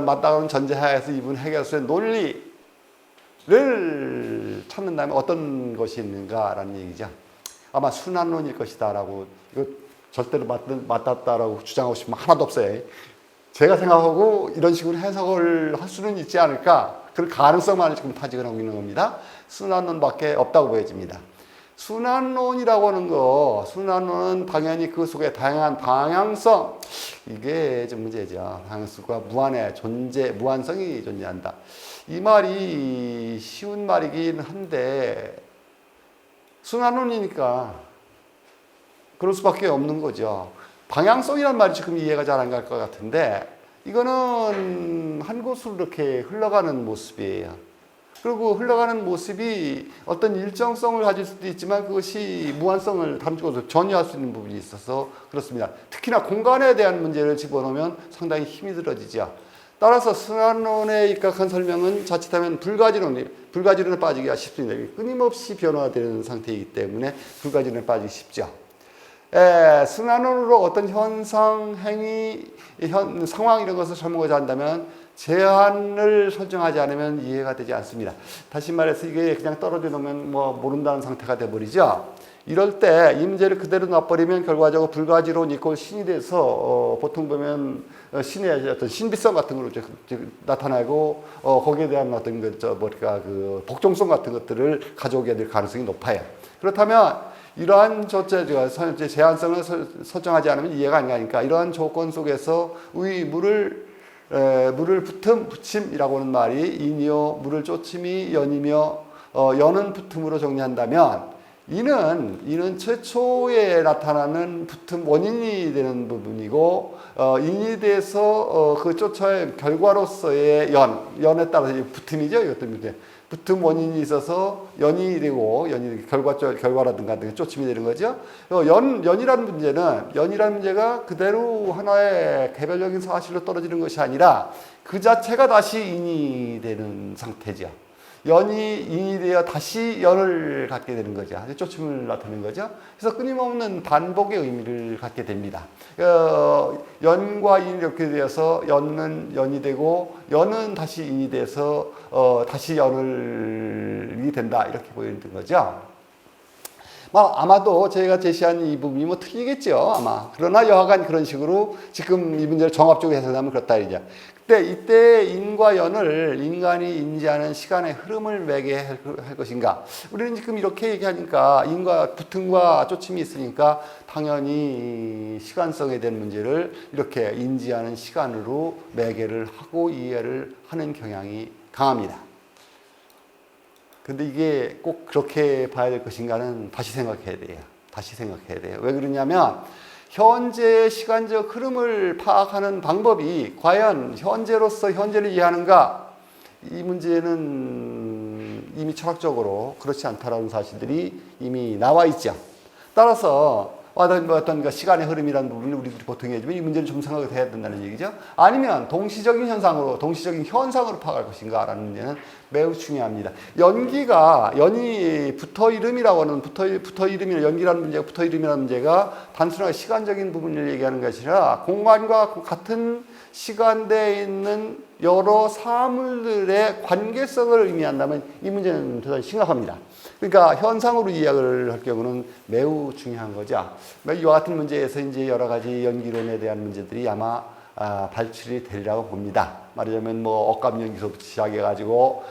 맞다고는 전제하에서 이 부분 해결수의 논리를 찾는다면 어떤 것이 있는가라는 얘기죠. 아마 순환론일 것이다라고 이거 절대로 맞았다라고 주장하고 싶으면 하나도 없어요. 제가 생각하고 이런 식으로 해석을 할 수는 있지 않을까 그런 가능성만을 지금 타직을 하고 있는 겁니다. 순환론밖에 없다고 보여집니다. 순환론이라고 하는 거, 순환론은 당연히 그 속에 다양한 방향성, 이게 좀 문제죠. 방향성과 무한성이 존재한다. 이 말이 쉬운 말이긴 한데 순환론이니까 그럴 수밖에 없는 거죠. 방향성이란 말이 지금 이해가 잘 안 갈 것 같은데 이거는 한 곳으로 이렇게 흘러가는 모습이에요. 그리고 흘러가는 모습이 어떤 일정성을 가질 수도 있지만 그것이 무한성을 다른 쪽으로 전이할 수 있는 부분이 있어서 그렇습니다. 특히나 공간에 대한 문제를 집어넣으면 상당히 힘이 들어지죠. 따라서 순환론에 입각한 설명은 자칫하면 불가지론, 불가지론에 빠지기가 쉽습니다. 끊임없이 변화되는 상태이기 때문에 불가지론에 빠지기 쉽죠. 순환으로 어떤 현상, 행위, 상황 이런 것을 설명하자 한다면 제한을 설정하지 않으면 이해가 되지 않습니다. 다시 말해서 이게 그냥 떨어져 놓으면 뭐 모른다는 상태가 돼버리죠. 이럴 때 이 문제를 그대로 놔버리면 결과적으로 불가지론 이꼴 신이 돼서 보통 보면 신의 어떤 신비성 같은 걸로 나타나고 거기에 대한 어떤 그 복종성 같은 것들을 가져오게 될 가능성이 높아요. 그렇다면 이러한 제한성을 설정하지 않으면 이해가 안 가니까 이러한 조건 속에서 물을 붙임이라고 하는 말이 인이요 물을 쫓음이 연이며 연은 붙음으로 정리한다면 이는 최초에 나타나는 붙음 원인이 되는 부분이고 인이 돼서 그 쫓아의 결과로서의 연에 따라서 붙음이죠. 이것도 붙음 원인이 있어서 연이 되고 결과라든가 쫓음이 되는 거죠. 연이라는 문제가 그대로 하나의 개별적인 사실로 떨어지는 것이 아니라 그 자체가 다시 인이 되는 상태죠. 연이 인이 되어 다시 연을 갖게 되는 거죠. 쫓음을 나타내는 거죠. 그래서 끊임없는 반복의 의미를 갖게 됩니다. 연과 인이 이렇게 되어서 연은 연이 되고 연은 다시 인이 돼서 다시 연이 된다 이렇게 보이는 거죠. 아마도 저희가 제시한 이 부분이 뭐 틀리겠죠 아마. 그러나 여하간 그런 식으로 지금 이 문제를 종합적으로 해석하면 그렇다 이제. 이때 인과 연을 인간이 인지하는 시간의 흐름을 매게 할 것인가. 우리는 지금 이렇게 얘기하니까 인과 붙음과 쫓음이 있으니까 당연히 시간성에 대한 문제를 이렇게 인지하는 시간으로 매개를 하고 이해를 하는 경향이 강합니다. 근데 이게 꼭 그렇게 봐야 될 것인가는 다시 생각해야 돼요. 왜 그러냐면 현재의 시간적 흐름을 파악하는 방법이 과연 현재로서 현재를 이해하는가? 이 문제는 이미 철학적으로 그렇지 않다라는 사실들이 이미 나와 있죠. 따라서 어떤 시간의 흐름이라는 부분을 우리들이 보통 얘기하지만 이 문제를 좀 생각을 해야 된다는 얘기죠. 아니면 동시적인 현상으로 파악할 것인가라는 문제는 매우 중요합니다. 연이 붙어이름이라고 하는 연기라는 문제가 붙어이름이라는 문제가 단순하게 시간적인 부분을 얘기하는 것이 아니라 공간과 같은 시간대에 있는 여러 사물들의 관계성을 의미한다면 이 문제는 대단히 심각합니다. 그러니까 현상으로 이야기를 할 경우는 매우 중요한 거죠. 이와 같은 문제에서 이제 여러 가지 연기론에 대한 문제들이 아마 발출이 되리라고 봅니다. 말하자면 억감연기서부터 시작해가지고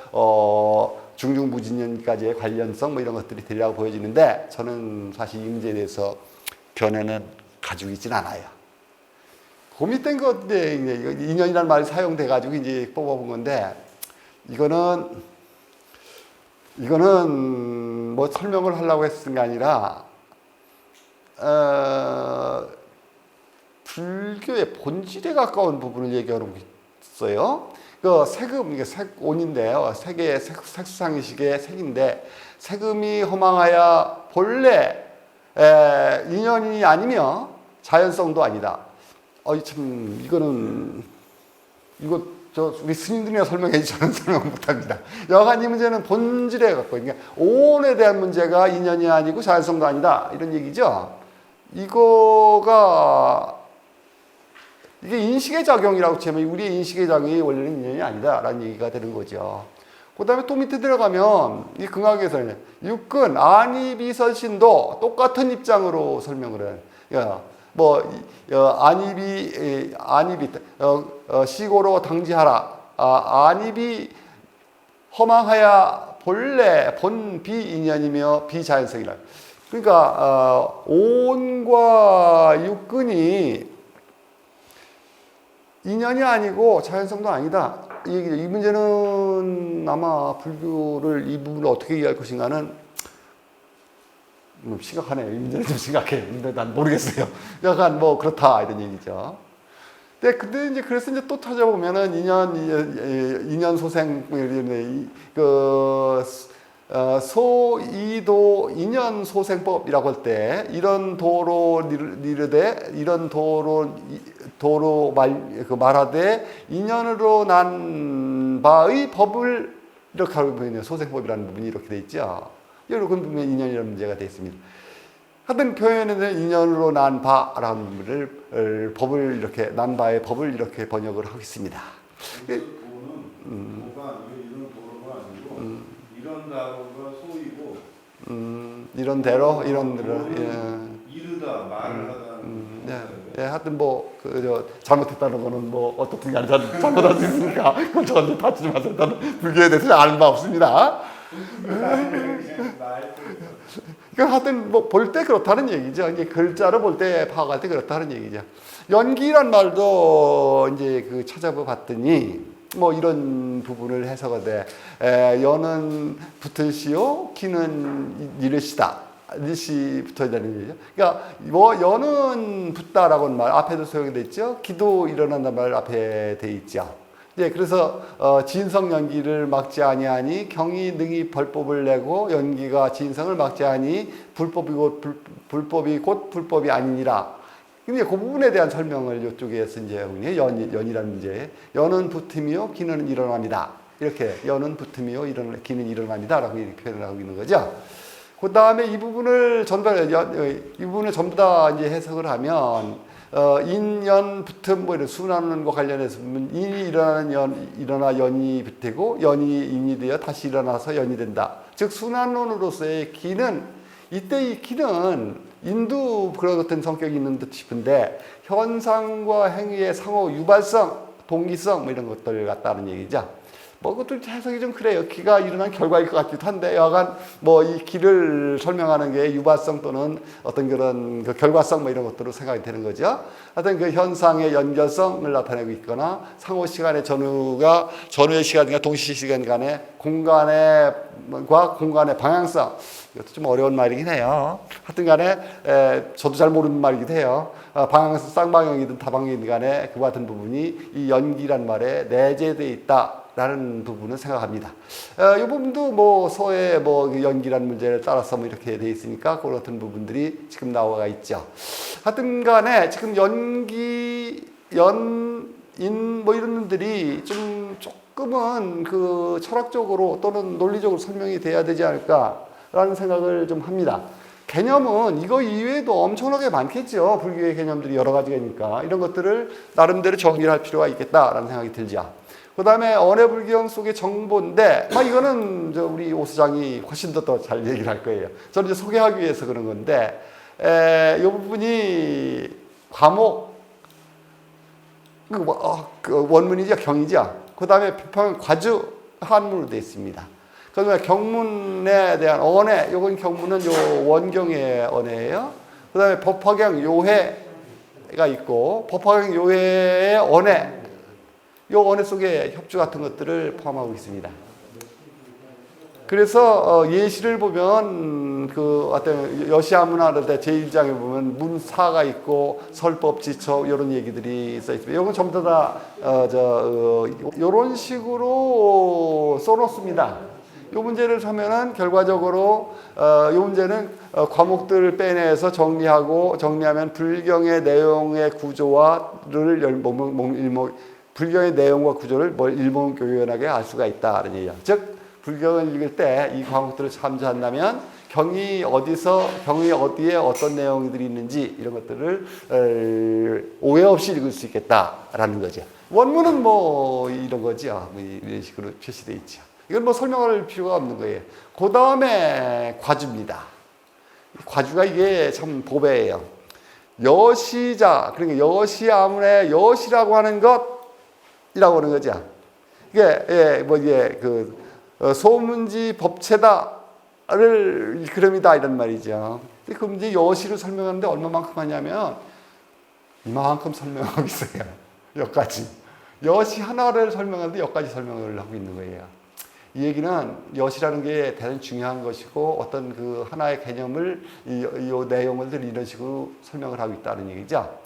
중중부진연까지의 관련성 이런 것들이 되리라고 보여지는데 저는 사실 이 문제에 대해서 견해는 가지고 있진 않아요. 고민된 건데 인연이라는 말이 사용돼가지고 이제 뽑아본 건데 이거는 뭐 설명을 하려고 했던 게 아니라 불교의 본질에 가까운 부분을 얘기하고 있어요. 이게 색온인데요. 색수상식의 색인데 색음이 허망하여 본래 인연이 아니며 자연성도 아니다. 우리 스님들이나 설명해야지 저는 설명 못합니다. 여간 이 문제는 본질에 갖고 있는 게 온에 대한 문제가 인연이 아니고 자연성도 아니다 이런 얘기죠. 이게 인식의 작용이라고 치면 우리의 인식의 작용이 원래는 인연이 아니다라는 얘기가 되는 거죠. 그 다음에 또 밑에 들어가면 이 긍학에서는 육근 안이비설신도 똑같은 입장으로 설명을 해요. 안입이 시고로 당지하라. 안입이 허망하야 본래 본 비인연이며 비자연성이라. 그러니까 온과 육근이 인연이 아니고 자연성도 아니다. 이 문제는 아마 불교를 이 부분을 어떻게 이해할 것인가는 심각하네요. 이 문제는 좀 심각해요. 근데 난 모르겠어요. 약간 그렇다 이런 얘기죠. 근데 이제 그래서 이제 또 찾아보면은 인연 소생 소이도 인연 소생법이라고 할 때 이런 도로 니르되 이런 도로 말하되 인연으로 난 바의 법을 이렇게 하고 보면 소생법이라는 부분이 이렇게 돼 있죠. 이런 부분에 인연이라는 문제가 되어 있습니다. 하여튼 표현에는 인연으로 난 바라는 부분을 법을 이렇게 난 바의 법을 이렇게 번역을 하고 있습니다. 도는 도가 이런 도로가 아니고 이런 단어가 소이고 이런 대로 이런 대로 이르다 말을 하다. 예, 하여튼 뭐, 잘못했다는 거는 뭐, 어떻게 잘못할 수 있으니까, 그건 저한테 다치지 마세요. 나는 불교에 대해서 아는 바 없습니다. 그러니까 하여튼 뭐, 볼 때 그렇다는 얘기죠. 이제 글자로 볼 때, 파악할 때 그렇다는 얘기죠. 연기란 말도 이제 그 찾아봤더니, 뭐 이런 부분을 해석을 돼. 연은 붙으시오, 기는 이르시다. 니시 붙어야 되는 얘기죠. 그러니까 뭐 연은 붙다라고는 말 앞에도 소용이 됐죠. 기도 일어난다는 말 앞에 돼 있죠. 예, 그래서 진성 연기를 막지 아니하니 경이 능히 벌법을 내고 연기가 진성을 막지 아니 불법이 곧 불법이 아니니라. 근데 그 부분에 대한 설명을 이쪽에서 이제 연이라는 문제. 연은 붙음이요, 기는 일어납니다. 이렇게 연은 붙음이요, 기는 일어납니다라고 이렇게 표현을 하고 있는 거죠. 그 다음에 이 부분을 전부 다 이제 해석을 하면, 인연 붙음, 뭐 이런 순환과 관련해서 인이 일어나 연이 붙이고, 연이 인이 되어 다시 일어나서 연이 된다. 즉, 순환론으로서의 기는, 이때 이 기는 인도 그런 어떤 성격이 있는 듯 싶은데, 현상과 행위의 상호 유발성, 동기성, 뭐 이런 것들 같다는 얘기죠. 뭐 그것도 해석이 좀 그래요. 기가 일어난 결과일 것 같기도 한데 여하간 뭐 이 기를 설명하는 게 유발성 또는 어떤 그런 그 결과성 뭐 이런 것들로 생각이 되는 거죠. 하여튼 그 현상의 연결성을 나타내고 있거나 상호 시간의 전후의 시간과 동시 시간 간의 공간의 방향성, 이것도 좀 어려운 말이긴 해요. 하여튼 간에 저도 잘 모르는 말이기도 해요. 방향성 쌍방향이든 다방향이든 간에 그와 같은 부분이 이 연기란 말에 내재되어 있다. 라는 부분은 생각합니다. 이 부분도 뭐 서의 뭐 연기라는 문제를 따라서 뭐 이렇게 돼 있으니까 그런 같은 부분들이 지금 나와 있죠. 하여튼 간에 지금 연기, 연인 뭐 이런 분들이 조금은 그 철학적으로 또는 논리적으로 설명이 돼야 되지 않을까라는 생각을 좀 합니다. 개념은 이거 이외에도 엄청나게 많겠죠. 불교의 개념들이 여러 가지가 이런 것들을 나름대로 정리를 할 필요가 있겠다라는 생각이 들죠. 그 다음에 언해불경 속의 정보인데, 이거는 우리 오 수장이 훨씬 더 잘 얘기를 할 거예요. 저는 이제 소개하기 위해서 그런 건데, 이 부분이 과목, 그 원문이죠, 경이죠. 그 다음에 표평 과주 한문으로 되어 있습니다. 그 다음에 경문에 대한 언해, 요건 경문은 요 원경의 언해예요. 그 다음에 법화경 요해가 있고, 법화경 요해의 언해, 요 언해 속에 협주 같은 것들을 포함하고 있습니다. 그래서 예시를 보면 그 어떤 여시아문화 때 제1장에 보면 문사가 있고 설법 지처 이런 얘기들이 써 있습니다. 이건 전부 다 이런 식으로 써놓습니다. 이 문제를 하면은 결과적으로 이 문제는 과목들을 빼내서 정리하면 불경의 내용의 구조와를 불경의 내용과 구조를 일목요연하게 알 수가 있다는 얘기야. 즉 불경을 읽을 때 이 과목들을 참조한다면 경이 어디에 어떤 내용들이 있는지 이런 것들을 오해 없이 읽을 수 있겠다라는 거죠. 원문은 뭐 이런 거죠. 이런 식으로 표시되어 있죠. 이건 뭐 설명할 필요가 없는 거예요. 그 다음에 과주입니다. 과주가 이게 참 보배예요. 여시자, 그러니까 여시아문의 여시라고 하는 것이라고 하는 거죠. 이게 소문지 법체다를 그럼이다 이런 말이죠. 그 문제 여시를 설명하는데 얼마만큼 하냐면 이만큼 설명하고 있어요. 여기까지. 여시 하나를 설명하는데 여기까지 설명을 하고 있는 거예요. 이 얘기는 여시라는 게 대단히 중요한 것이고 어떤 그 하나의 개념을 이 내용을 이런 식으로 설명을 하고 있다는 얘기죠.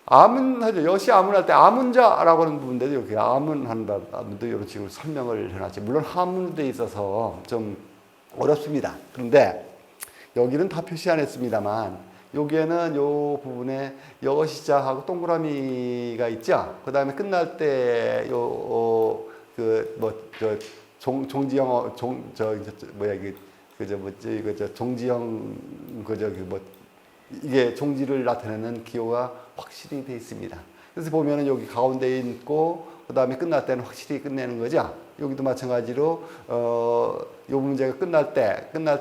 아문하죠. 여시 아문할 때 아문자라고 하는 부분인데 여기 아문한다도 이런 식으로 설명을 해놨죠. 물론 한문으로 돼 있어서 좀 어렵습니다. 그런데 여기는 다 표시 안 했습니다만 여기에는 요 부분에 여시자하고 동그라미가 있죠. 그 다음에 끝날 때 종지형 뭐야 이게 그저 뭐지 그저 종지형 그저 뭐 이게 종지를 나타내는 기호가 확실히 돼 있습니다. 그래서 보면은 여기 가운데에 있고 그다음에 끝날 때는 확실히 끝내는 거죠. 여기도 마찬가지로 요 문제가 끝날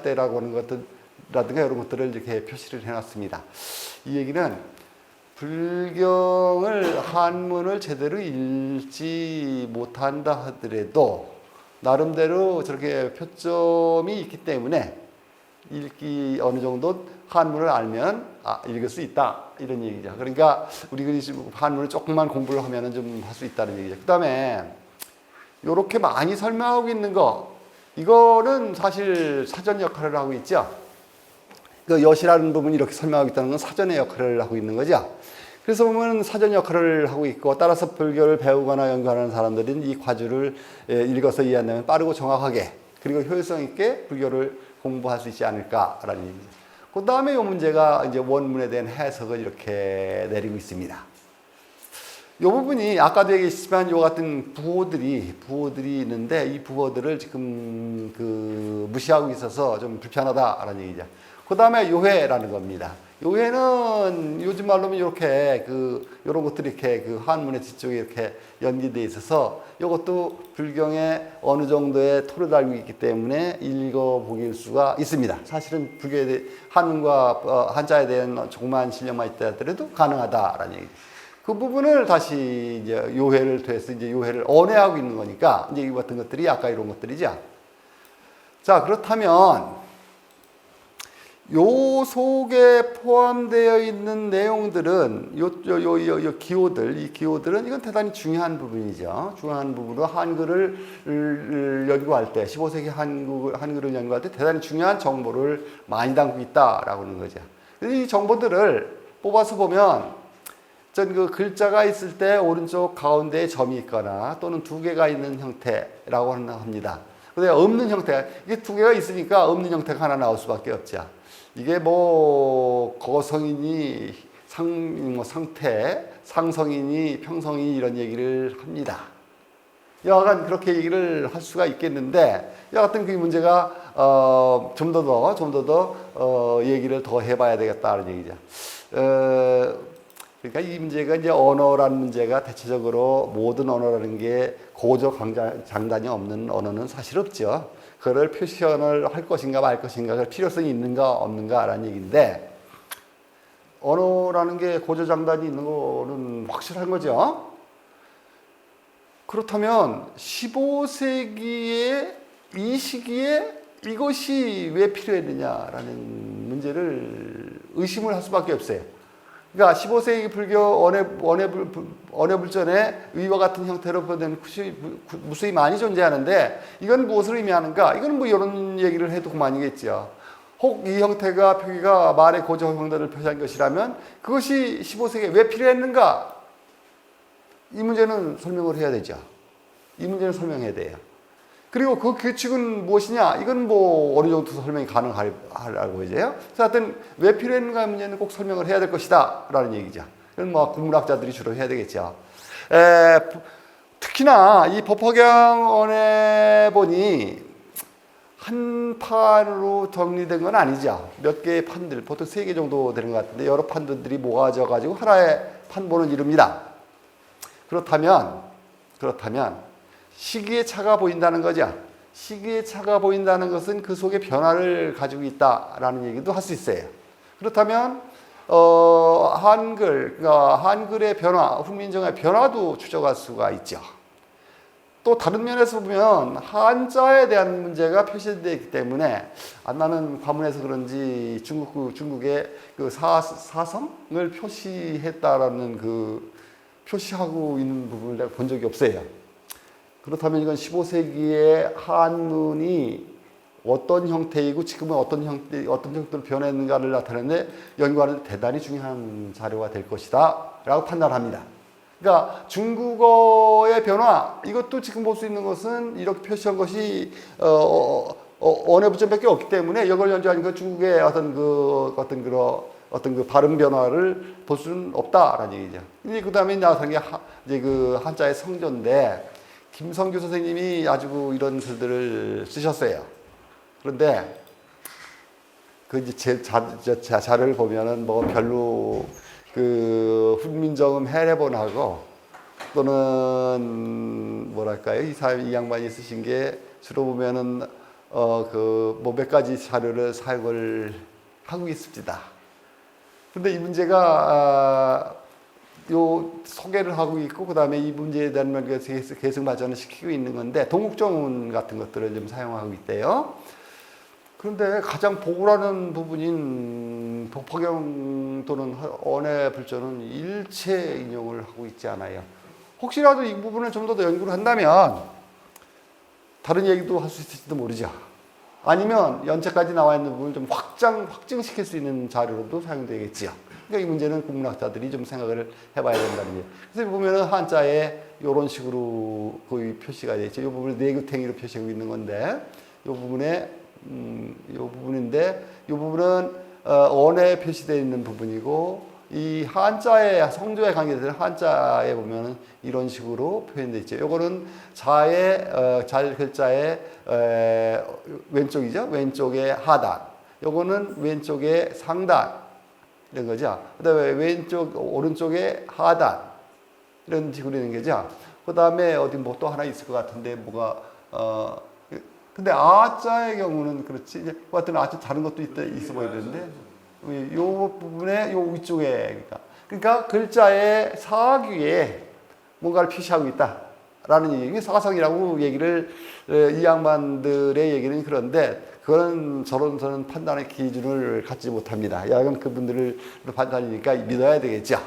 때라고 하는 것들라든가 이런 것들을 이렇게 표시를 해놨습니다. 이 얘기는 불경을 한문을 제대로 읽지 못한다 하더라도 나름대로 저렇게 표점이 있기 때문에 읽기 어느 정도 한문을 알면 읽을 수 있다 이런 얘기죠. 그러니까 우리가 한문을 조금만 공부를 하면은 좀 할 수 있다는 얘기죠. 그다음에 이렇게 많이 설명하고 있는 거 이거는 사실 사전 역할을 하고 있죠. 그 여시라는 부분이 이렇게 설명하고 있다는 건 사전의 역할을 하고 있는 거죠. 그래서 보면 사전 역할을 하고 있고 따라서 불교를 배우거나 연구하는 사람들은 이 과주를 읽어서 이해한다면 빠르고 정확하게 그리고 효율성 있게 불교를 공부할 수 있지 않을까라는 얘기죠. 그 다음에 이 문제가 이제 원문에 대한 해석을 이렇게 내리고 있습니다. 이 부분이 아까도 얘기했지만 이 같은 부호들이 있는데 이 부호들을 지금 무시하고 있어서 좀 불편하다라는 얘기죠. 그 다음에 요회라는 겁니다. 요회는 요즘 말로는 이렇게 이런 것들이 이렇게 한문의 뒤쪽에 이렇게 연기되어 있어서 이것도 불경에 어느 정도의 토를 달고 있기 때문에 읽어보길 수가 있습니다. 사실은 불교에 대해 한문과 한자에 대한 조그마한 실력만 있다 하더라도 가능하다라는 얘기죠. 그 부분을 다시 이제 요회를 돼서 이제 요회를 언해하고 있는 거니까 이제 이 같은 것들이 아까 이런 것들이죠. 자, 그렇다면 요 속에 포함되어 있는 내용들은 요 기호들, 이 기호들은 이건 대단히 중요한 부분이죠. 중요한 부분으로 한글을 연구할 때, 15세기 한글을 연구할 때 대단히 중요한 정보를 많이 담고 있다라고 하는 거죠. 이 정보들을 뽑아서 보면 전 글자가 있을 때 오른쪽 가운데에 점이 있거나 또는 두 개가 있는 형태라고 합니다. 근데 없는 형태, 이게 두 개가 있으니까 없는 형태가 하나 나올 수밖에 없죠. 이게 거성이니 상태, 상성이니 평성이니 이런 얘기를 합니다. 여하간 그렇게 얘기를 할 수가 있겠는데 여하튼 그 문제가 좀 더 얘기를 더 해봐야 되겠다는 얘기죠. 그러니까 이 문제가 이제 언어라는 문제가 대체적으로 모든 언어라는 게 고조 장단이 없는 언어는 사실 없죠. 그걸 표현을 할 것인가 말 것인가, 그 필요성이 있는가 없는가라는 얘기인데 언어라는 게 고조 장단이 있는 거는 확실한 거죠. 그렇다면 15세기에 이 시기에 이것이 왜 필요했느냐라는 문제를 의심을 할 수밖에 없어요. 그러니까 15세기 불교 언해불전에 의와 같은 형태로 표현된 무수히 많이 존재하는데 이건 무엇을 의미하는가? 이건 뭐 이런 얘기를 해도 그만이겠죠. 혹 이 형태가 표기가 말의 고조 형태를 표시한 것이라면 그것이 15세기에 왜 필요했는가? 이 문제는 설명을 해야 되죠. 이 문제는 설명해야 돼요. 그리고 그 규칙은 무엇이냐? 이건 뭐 어느 정도 설명이 가능하라고 보여져요. 그래서 하여튼 왜 필요했는가 문제는 꼭 설명을 해야 될 것이다 라는 얘기죠. 그건 뭐 국문학자들이 주로 해야 되겠죠. 특히나 이 법화경 언해본이 한 판으로 정리된 건 아니죠. 몇 개의 판들, 보통 3개 정도 되는 것 같은데 여러 판들이 모아져 가지고 하나의 판본을 이룹니다. 그렇다면 시기의 차가 보인다는 거죠. 시기의 차가 보인다는 것은 그 속에 변화를 가지고 있다라는 얘기도 할 수 있어요. 그렇다면 한글의 변화, 훈민정음의 변화도 추적할 수가 있죠. 또 다른 면에서 보면 한자에 대한 문제가 표시되어 있기 때문에 나는 과문에서 그런지 중국의 그 사성을 표시했다라는 표시하고 있는 부분을 내가 본 적이 없어요. 그렇다면 이건 15세기의 한문이 어떤 형태이고 지금은 어떤 형태로 변했는가를 나타내는데 연구하는 대단히 중요한 자료가 될 것이다 라고 판단합니다. 그러니까 중국어의 변화, 이것도 지금 볼 수 있는 것은 이렇게 표시한 것이 언해부전밖에 없기 때문에 이걸 연구하니까 중국의 어떤 발음 변화를 볼 수는 없다라는 얘기죠. 그 다음에 나타난 게 이제 한자의 성조인데 김성규 선생님이 아주 이런 글들을 쓰셨어요. 그런데 그 이제 제 자료를 보면은 뭐 별로 그 훈민정음 해례본하고 또는 뭐랄까요, 이 양반이 쓰신 게 주로 보면은 그 뭐 몇 가지 자료를 사용을 하고 있습니다. 그런데 이 문제가 요 소개를 하고 있고 그다음에 이 문제에 대한 걸 계속 발전을 시키고 있는 건데 동국정문 같은 것들을 좀 사용하고 있대요. 그런데 가장 보고라는 부분인 독파경 또는 언해불전은 일체 인용을 하고 있지 않아요. 혹시라도 이 부분을 좀 더 연구를 한다면 다른 얘기도 할 수 있을지도 모르죠. 아니면 연체까지 나와 있는 부분을 좀 확증시킬 수 있는 자료로도 사용되겠지요. 그러니까 이 문제는 국문학자들이 좀 생각을 해봐야 된다는 얘기예요. 그래서 보면은 한자에 이런 식으로 거의 표시가 되어 있죠. 이 부분을 내규탱이로 표시하고 있는 건데, 이 부분에 이 부분인데, 이 부분은 언어에 표시되어 있는 부분이고, 이 한자의 성조에 관계되는 한자에 보면은 이런 식으로 표현되어 있죠. 요거는 잘 글자의 왼쪽이죠. 왼쪽에 하단. 요거는 왼쪽에 상단. 이런 거죠. 그 다음에 오른쪽에 하단. 이런 식으로 되는 거죠. 그 다음에 어디 뭐 또 하나 있을 것 같은데, 근데 아자의 경우는 그렇지. 이제 그 같은 아자 다른 것도 있어 보이는데, 요 부분에 요 위쪽에, 그러니까 글자의 사귀에 뭔가를 표시하고 있다라는 얘기, 사성이라고 얘기를, 이 양반들의 얘기는 그런데, 그건 저런 판단의 기준을 갖지 못합니다. 야간 그분들을 판단이니까 믿어야 되겠죠.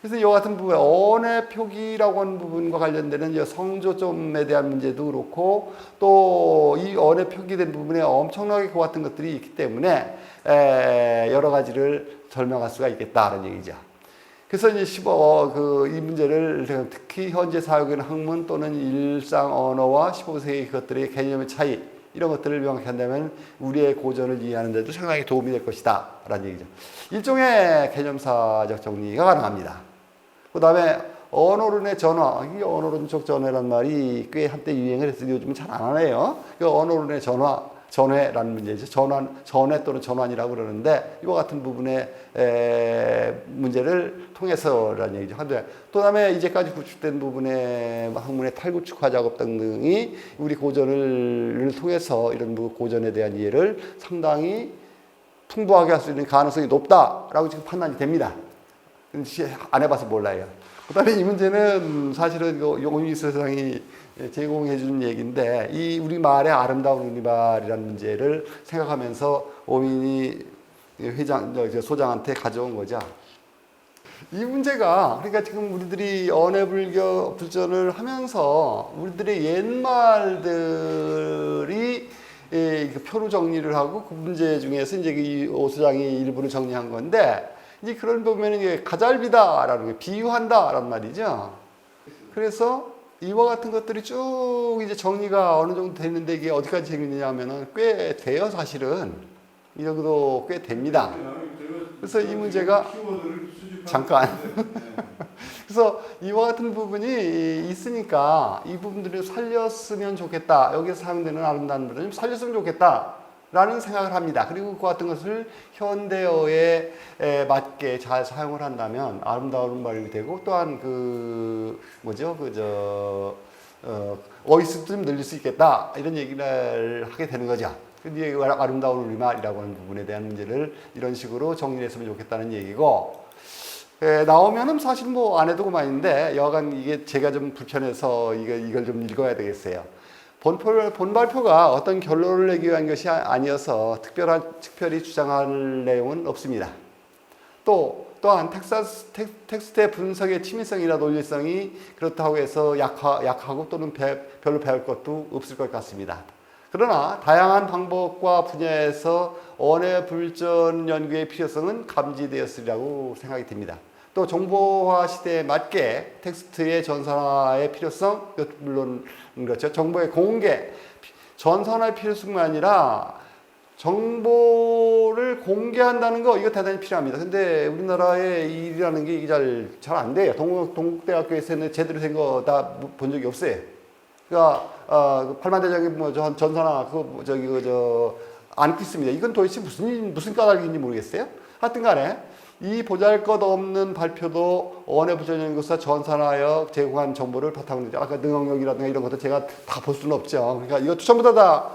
그래서 이 같은 부분, 언의 표기라고 하는 부분과 관련되는 성조점에 대한 문제도 그렇고, 또 이 언의 표기된 부분에 엄청나게 그 같은 것들이 있기 때문에 여러 가지를 설명할 수가 있겠다는 얘기죠. 그래서 이제 이 문제를 특히 현재 사용하는 학문 또는 일상 언어와 15세기 그것들의 개념의 차이, 이런 것들을 명확히 한다면 우리의 고전을 이해하는 데도 상당히 도움이 될 것이다 라는 얘기죠. 일종의 개념사적 정리가 가능합니다. 그 다음에 언어론의 전화, 이 언어론적 전회란 말이 꽤 한때 유행을 했어요. 요즘은 잘 안 하네요. 그 언어론의 전회라는 문제죠. 전회 또는 전환이라고 그러는데, 이와 같은 부분의 문제를 통해서라는 얘기죠. 또 다음에 이제까지 구축된 부분의 학문의 탈구축화 작업 등이 우리 고전을 통해서 이런 고전에 대한 이해를 상당히 풍부하게 할 수 있는 가능성이 높다라고 지금 판단이 됩니다. 안 해봐서 몰라요. 그 다음에 이 문제는 사실은 오윤희 선생이 제공해 준 얘기인데, 이 우리말의 아름다운 우리말이라는 문제를 생각하면서 오윤희 소장한테 가져온 거죠. 이 문제가, 그러니까 지금 우리들이 언해불전을 하면서 우리들의 옛말들이 표로 정리를 하고 그 문제 중에서 이제 이 오 소장이 일부를 정리한 건데, 이제 그런 보면 이게 가잘비다라는 게 비유한다라는 말이죠. 그래서 이와 같은 것들이 쭉 이제 정리가 어느 정도 됐는데, 이게 어디까지 재밌느냐 하면은 꽤 돼요, 사실은. 이 정도 꽤 됩니다. 그래서 이 문제가 잠깐. 그래서 이와 같은 부분이 있으니까 이 부분들을 살렸으면 좋겠다. 여기서 사용되는 아름다운 부분을 살렸으면 좋겠다. 라는 생각을 합니다. 그리고 그 같은 것을 현대어에 맞게 잘 사용을 한다면 아름다운 말이 되고, 또한 어휘수도 좀 늘릴 수 있겠다. 이런 얘기를 하게 되는 거죠. 근데 아름다운 우리말이라고 하는 부분에 대한 문제를 이런 식으로 정리했으면 좋겠다는 얘기고, 나오면은 사실 뭐 안 해도 그만인데, 여하간 이게 제가 좀 불편해서 이걸 좀 읽어야 되겠어요. 본발표가 어떤 결론을 내기 위한 것이 아니어서 특별히 주장할 내용은 없습니다. 또한 텍스트의 분석의 친밀성이나 논리성이 그렇다고 해서 약하고 또는 별로 배울 것도 없을 것 같습니다. 그러나 다양한 방법과 분야에서 언해불전 연구의 필요성은 감지되었으리라고 생각이 듭니다. 또 정보화 시대에 맞게 텍스트의 전산화의 필요성, 물론 그렇죠. 정보의 공개, 전산화의 필요성만 아니라 정보를 공개한다는 거, 이거 대단히 필요합니다. 근데 우리나라의 일이라는 게 이게 잘 안 돼요. 동국대학교에서는 제대로 된 거 다 본 적이 없어요. 그러니까 팔만대 저기 뭐 전선화 그 저기 그저 안고 있습니다. 이건 도대체 무슨 까닭인지 모르겠어요. 하여튼간에 이 보잘것없는 발표도 원해부전연구소가 전산하여 제공한 정보를 바탕으로 아까 능력이라든가 이런 것도 제가 다 볼 수는 없죠. 그러니까 이것도 전부 다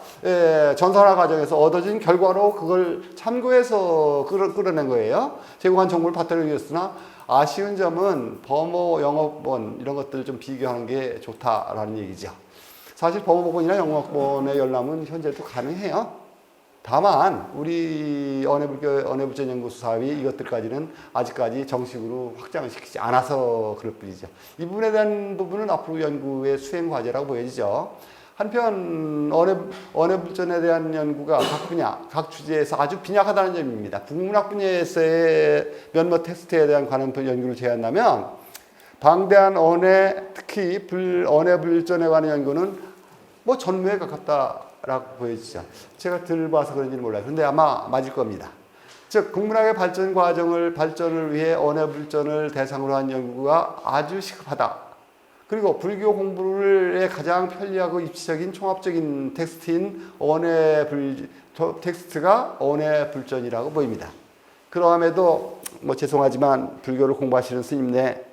전산화 과정에서 얻어진 결과로 그걸 참고해서 끌어낸 거예요. 제공한 정보를 바탕으로 했으나 아쉬운 점은 범호 영어본 이런 것들을 좀 비교하는 게 좋다라는 얘기죠. 사실 범호본이나 영어본의 열람은 현재도 가능해요. 다만 우리 언해부전연구소사위 이것들까지는 아직까지 정식으로 확장을 시키지 않아서 그럴 뿐이죠. 이 부분에 대한 부분은 앞으로 연구의 수행 과제라고 보여지죠. 한편 언해불전에 대한 연구가 각 분야, 각 주제에서 아주 빈약하다는 점입니다. 국문학 분야에서의 면모 텍스트에 대한 관한 연구를 제한하면 방대한 언해, 특히 언해불전에 관한 연구는 뭐 전무에 가깝다라고 보여지죠. 제가 들봐서 그런지는 몰라요. 그런데 아마 맞을 겁니다. 즉 국문학의 발전을 위해 언해불전을 대상으로 한 연구가 아주 시급하다. 그리고 불교 공부에 가장 편리하고 입시적인 총합적인 텍스트인 텍스트가 언해불전이라고 보입니다. 그럼에도 뭐 죄송하지만 불교를 공부하시는 스님네,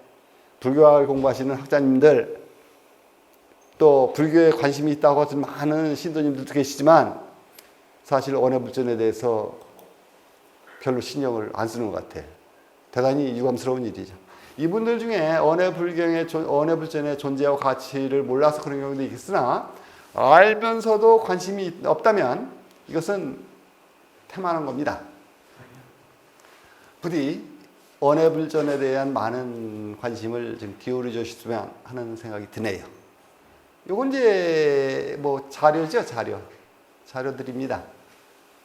불교학을 공부하시는 학자님들, 또 불교에 관심이 있다고 하는 많은 신도님들도 계시지만 사실 언해불전에 대해서 별로 신경을 안 쓰는 것 같아요. 대단히 유감스러운 일이죠. 이분들 중에 언해불전의 존재와 가치를 몰라서 그런 경우도 있으나 알면서도 관심이 없다면 이것은 태만한 겁니다. 부디 언해불전에 대한 많은 관심을 좀 기울여 주셨으면 하는 생각이 드네요. 요건 이제 뭐 자료죠, 자료들입니다.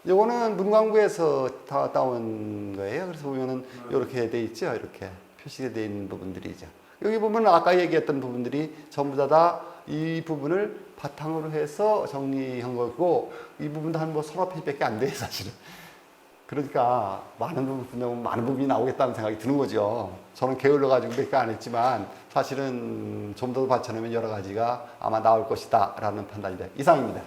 요거는 문광부에서 다 따온 거예요. 그래서 보면은 이렇게 돼 있죠, 이렇게 표시가 되어 있는 부분들이죠. 여기 보면 아까 얘기했던 부분들이 전부 다 이 부분을 바탕으로 해서 정리한 거고, 이 부분도 한 뭐 서너 페이지밖에 안 돼요, 사실은. 그러니까 많은 부분이 나오겠다는 생각이 드는 거죠. 저는 게을러 가지고 몇 개 안 했지만 사실은 좀 더 받쳐내면 여러 가지가 아마 나올 것이다 라는 판단입니다. 이상입니다.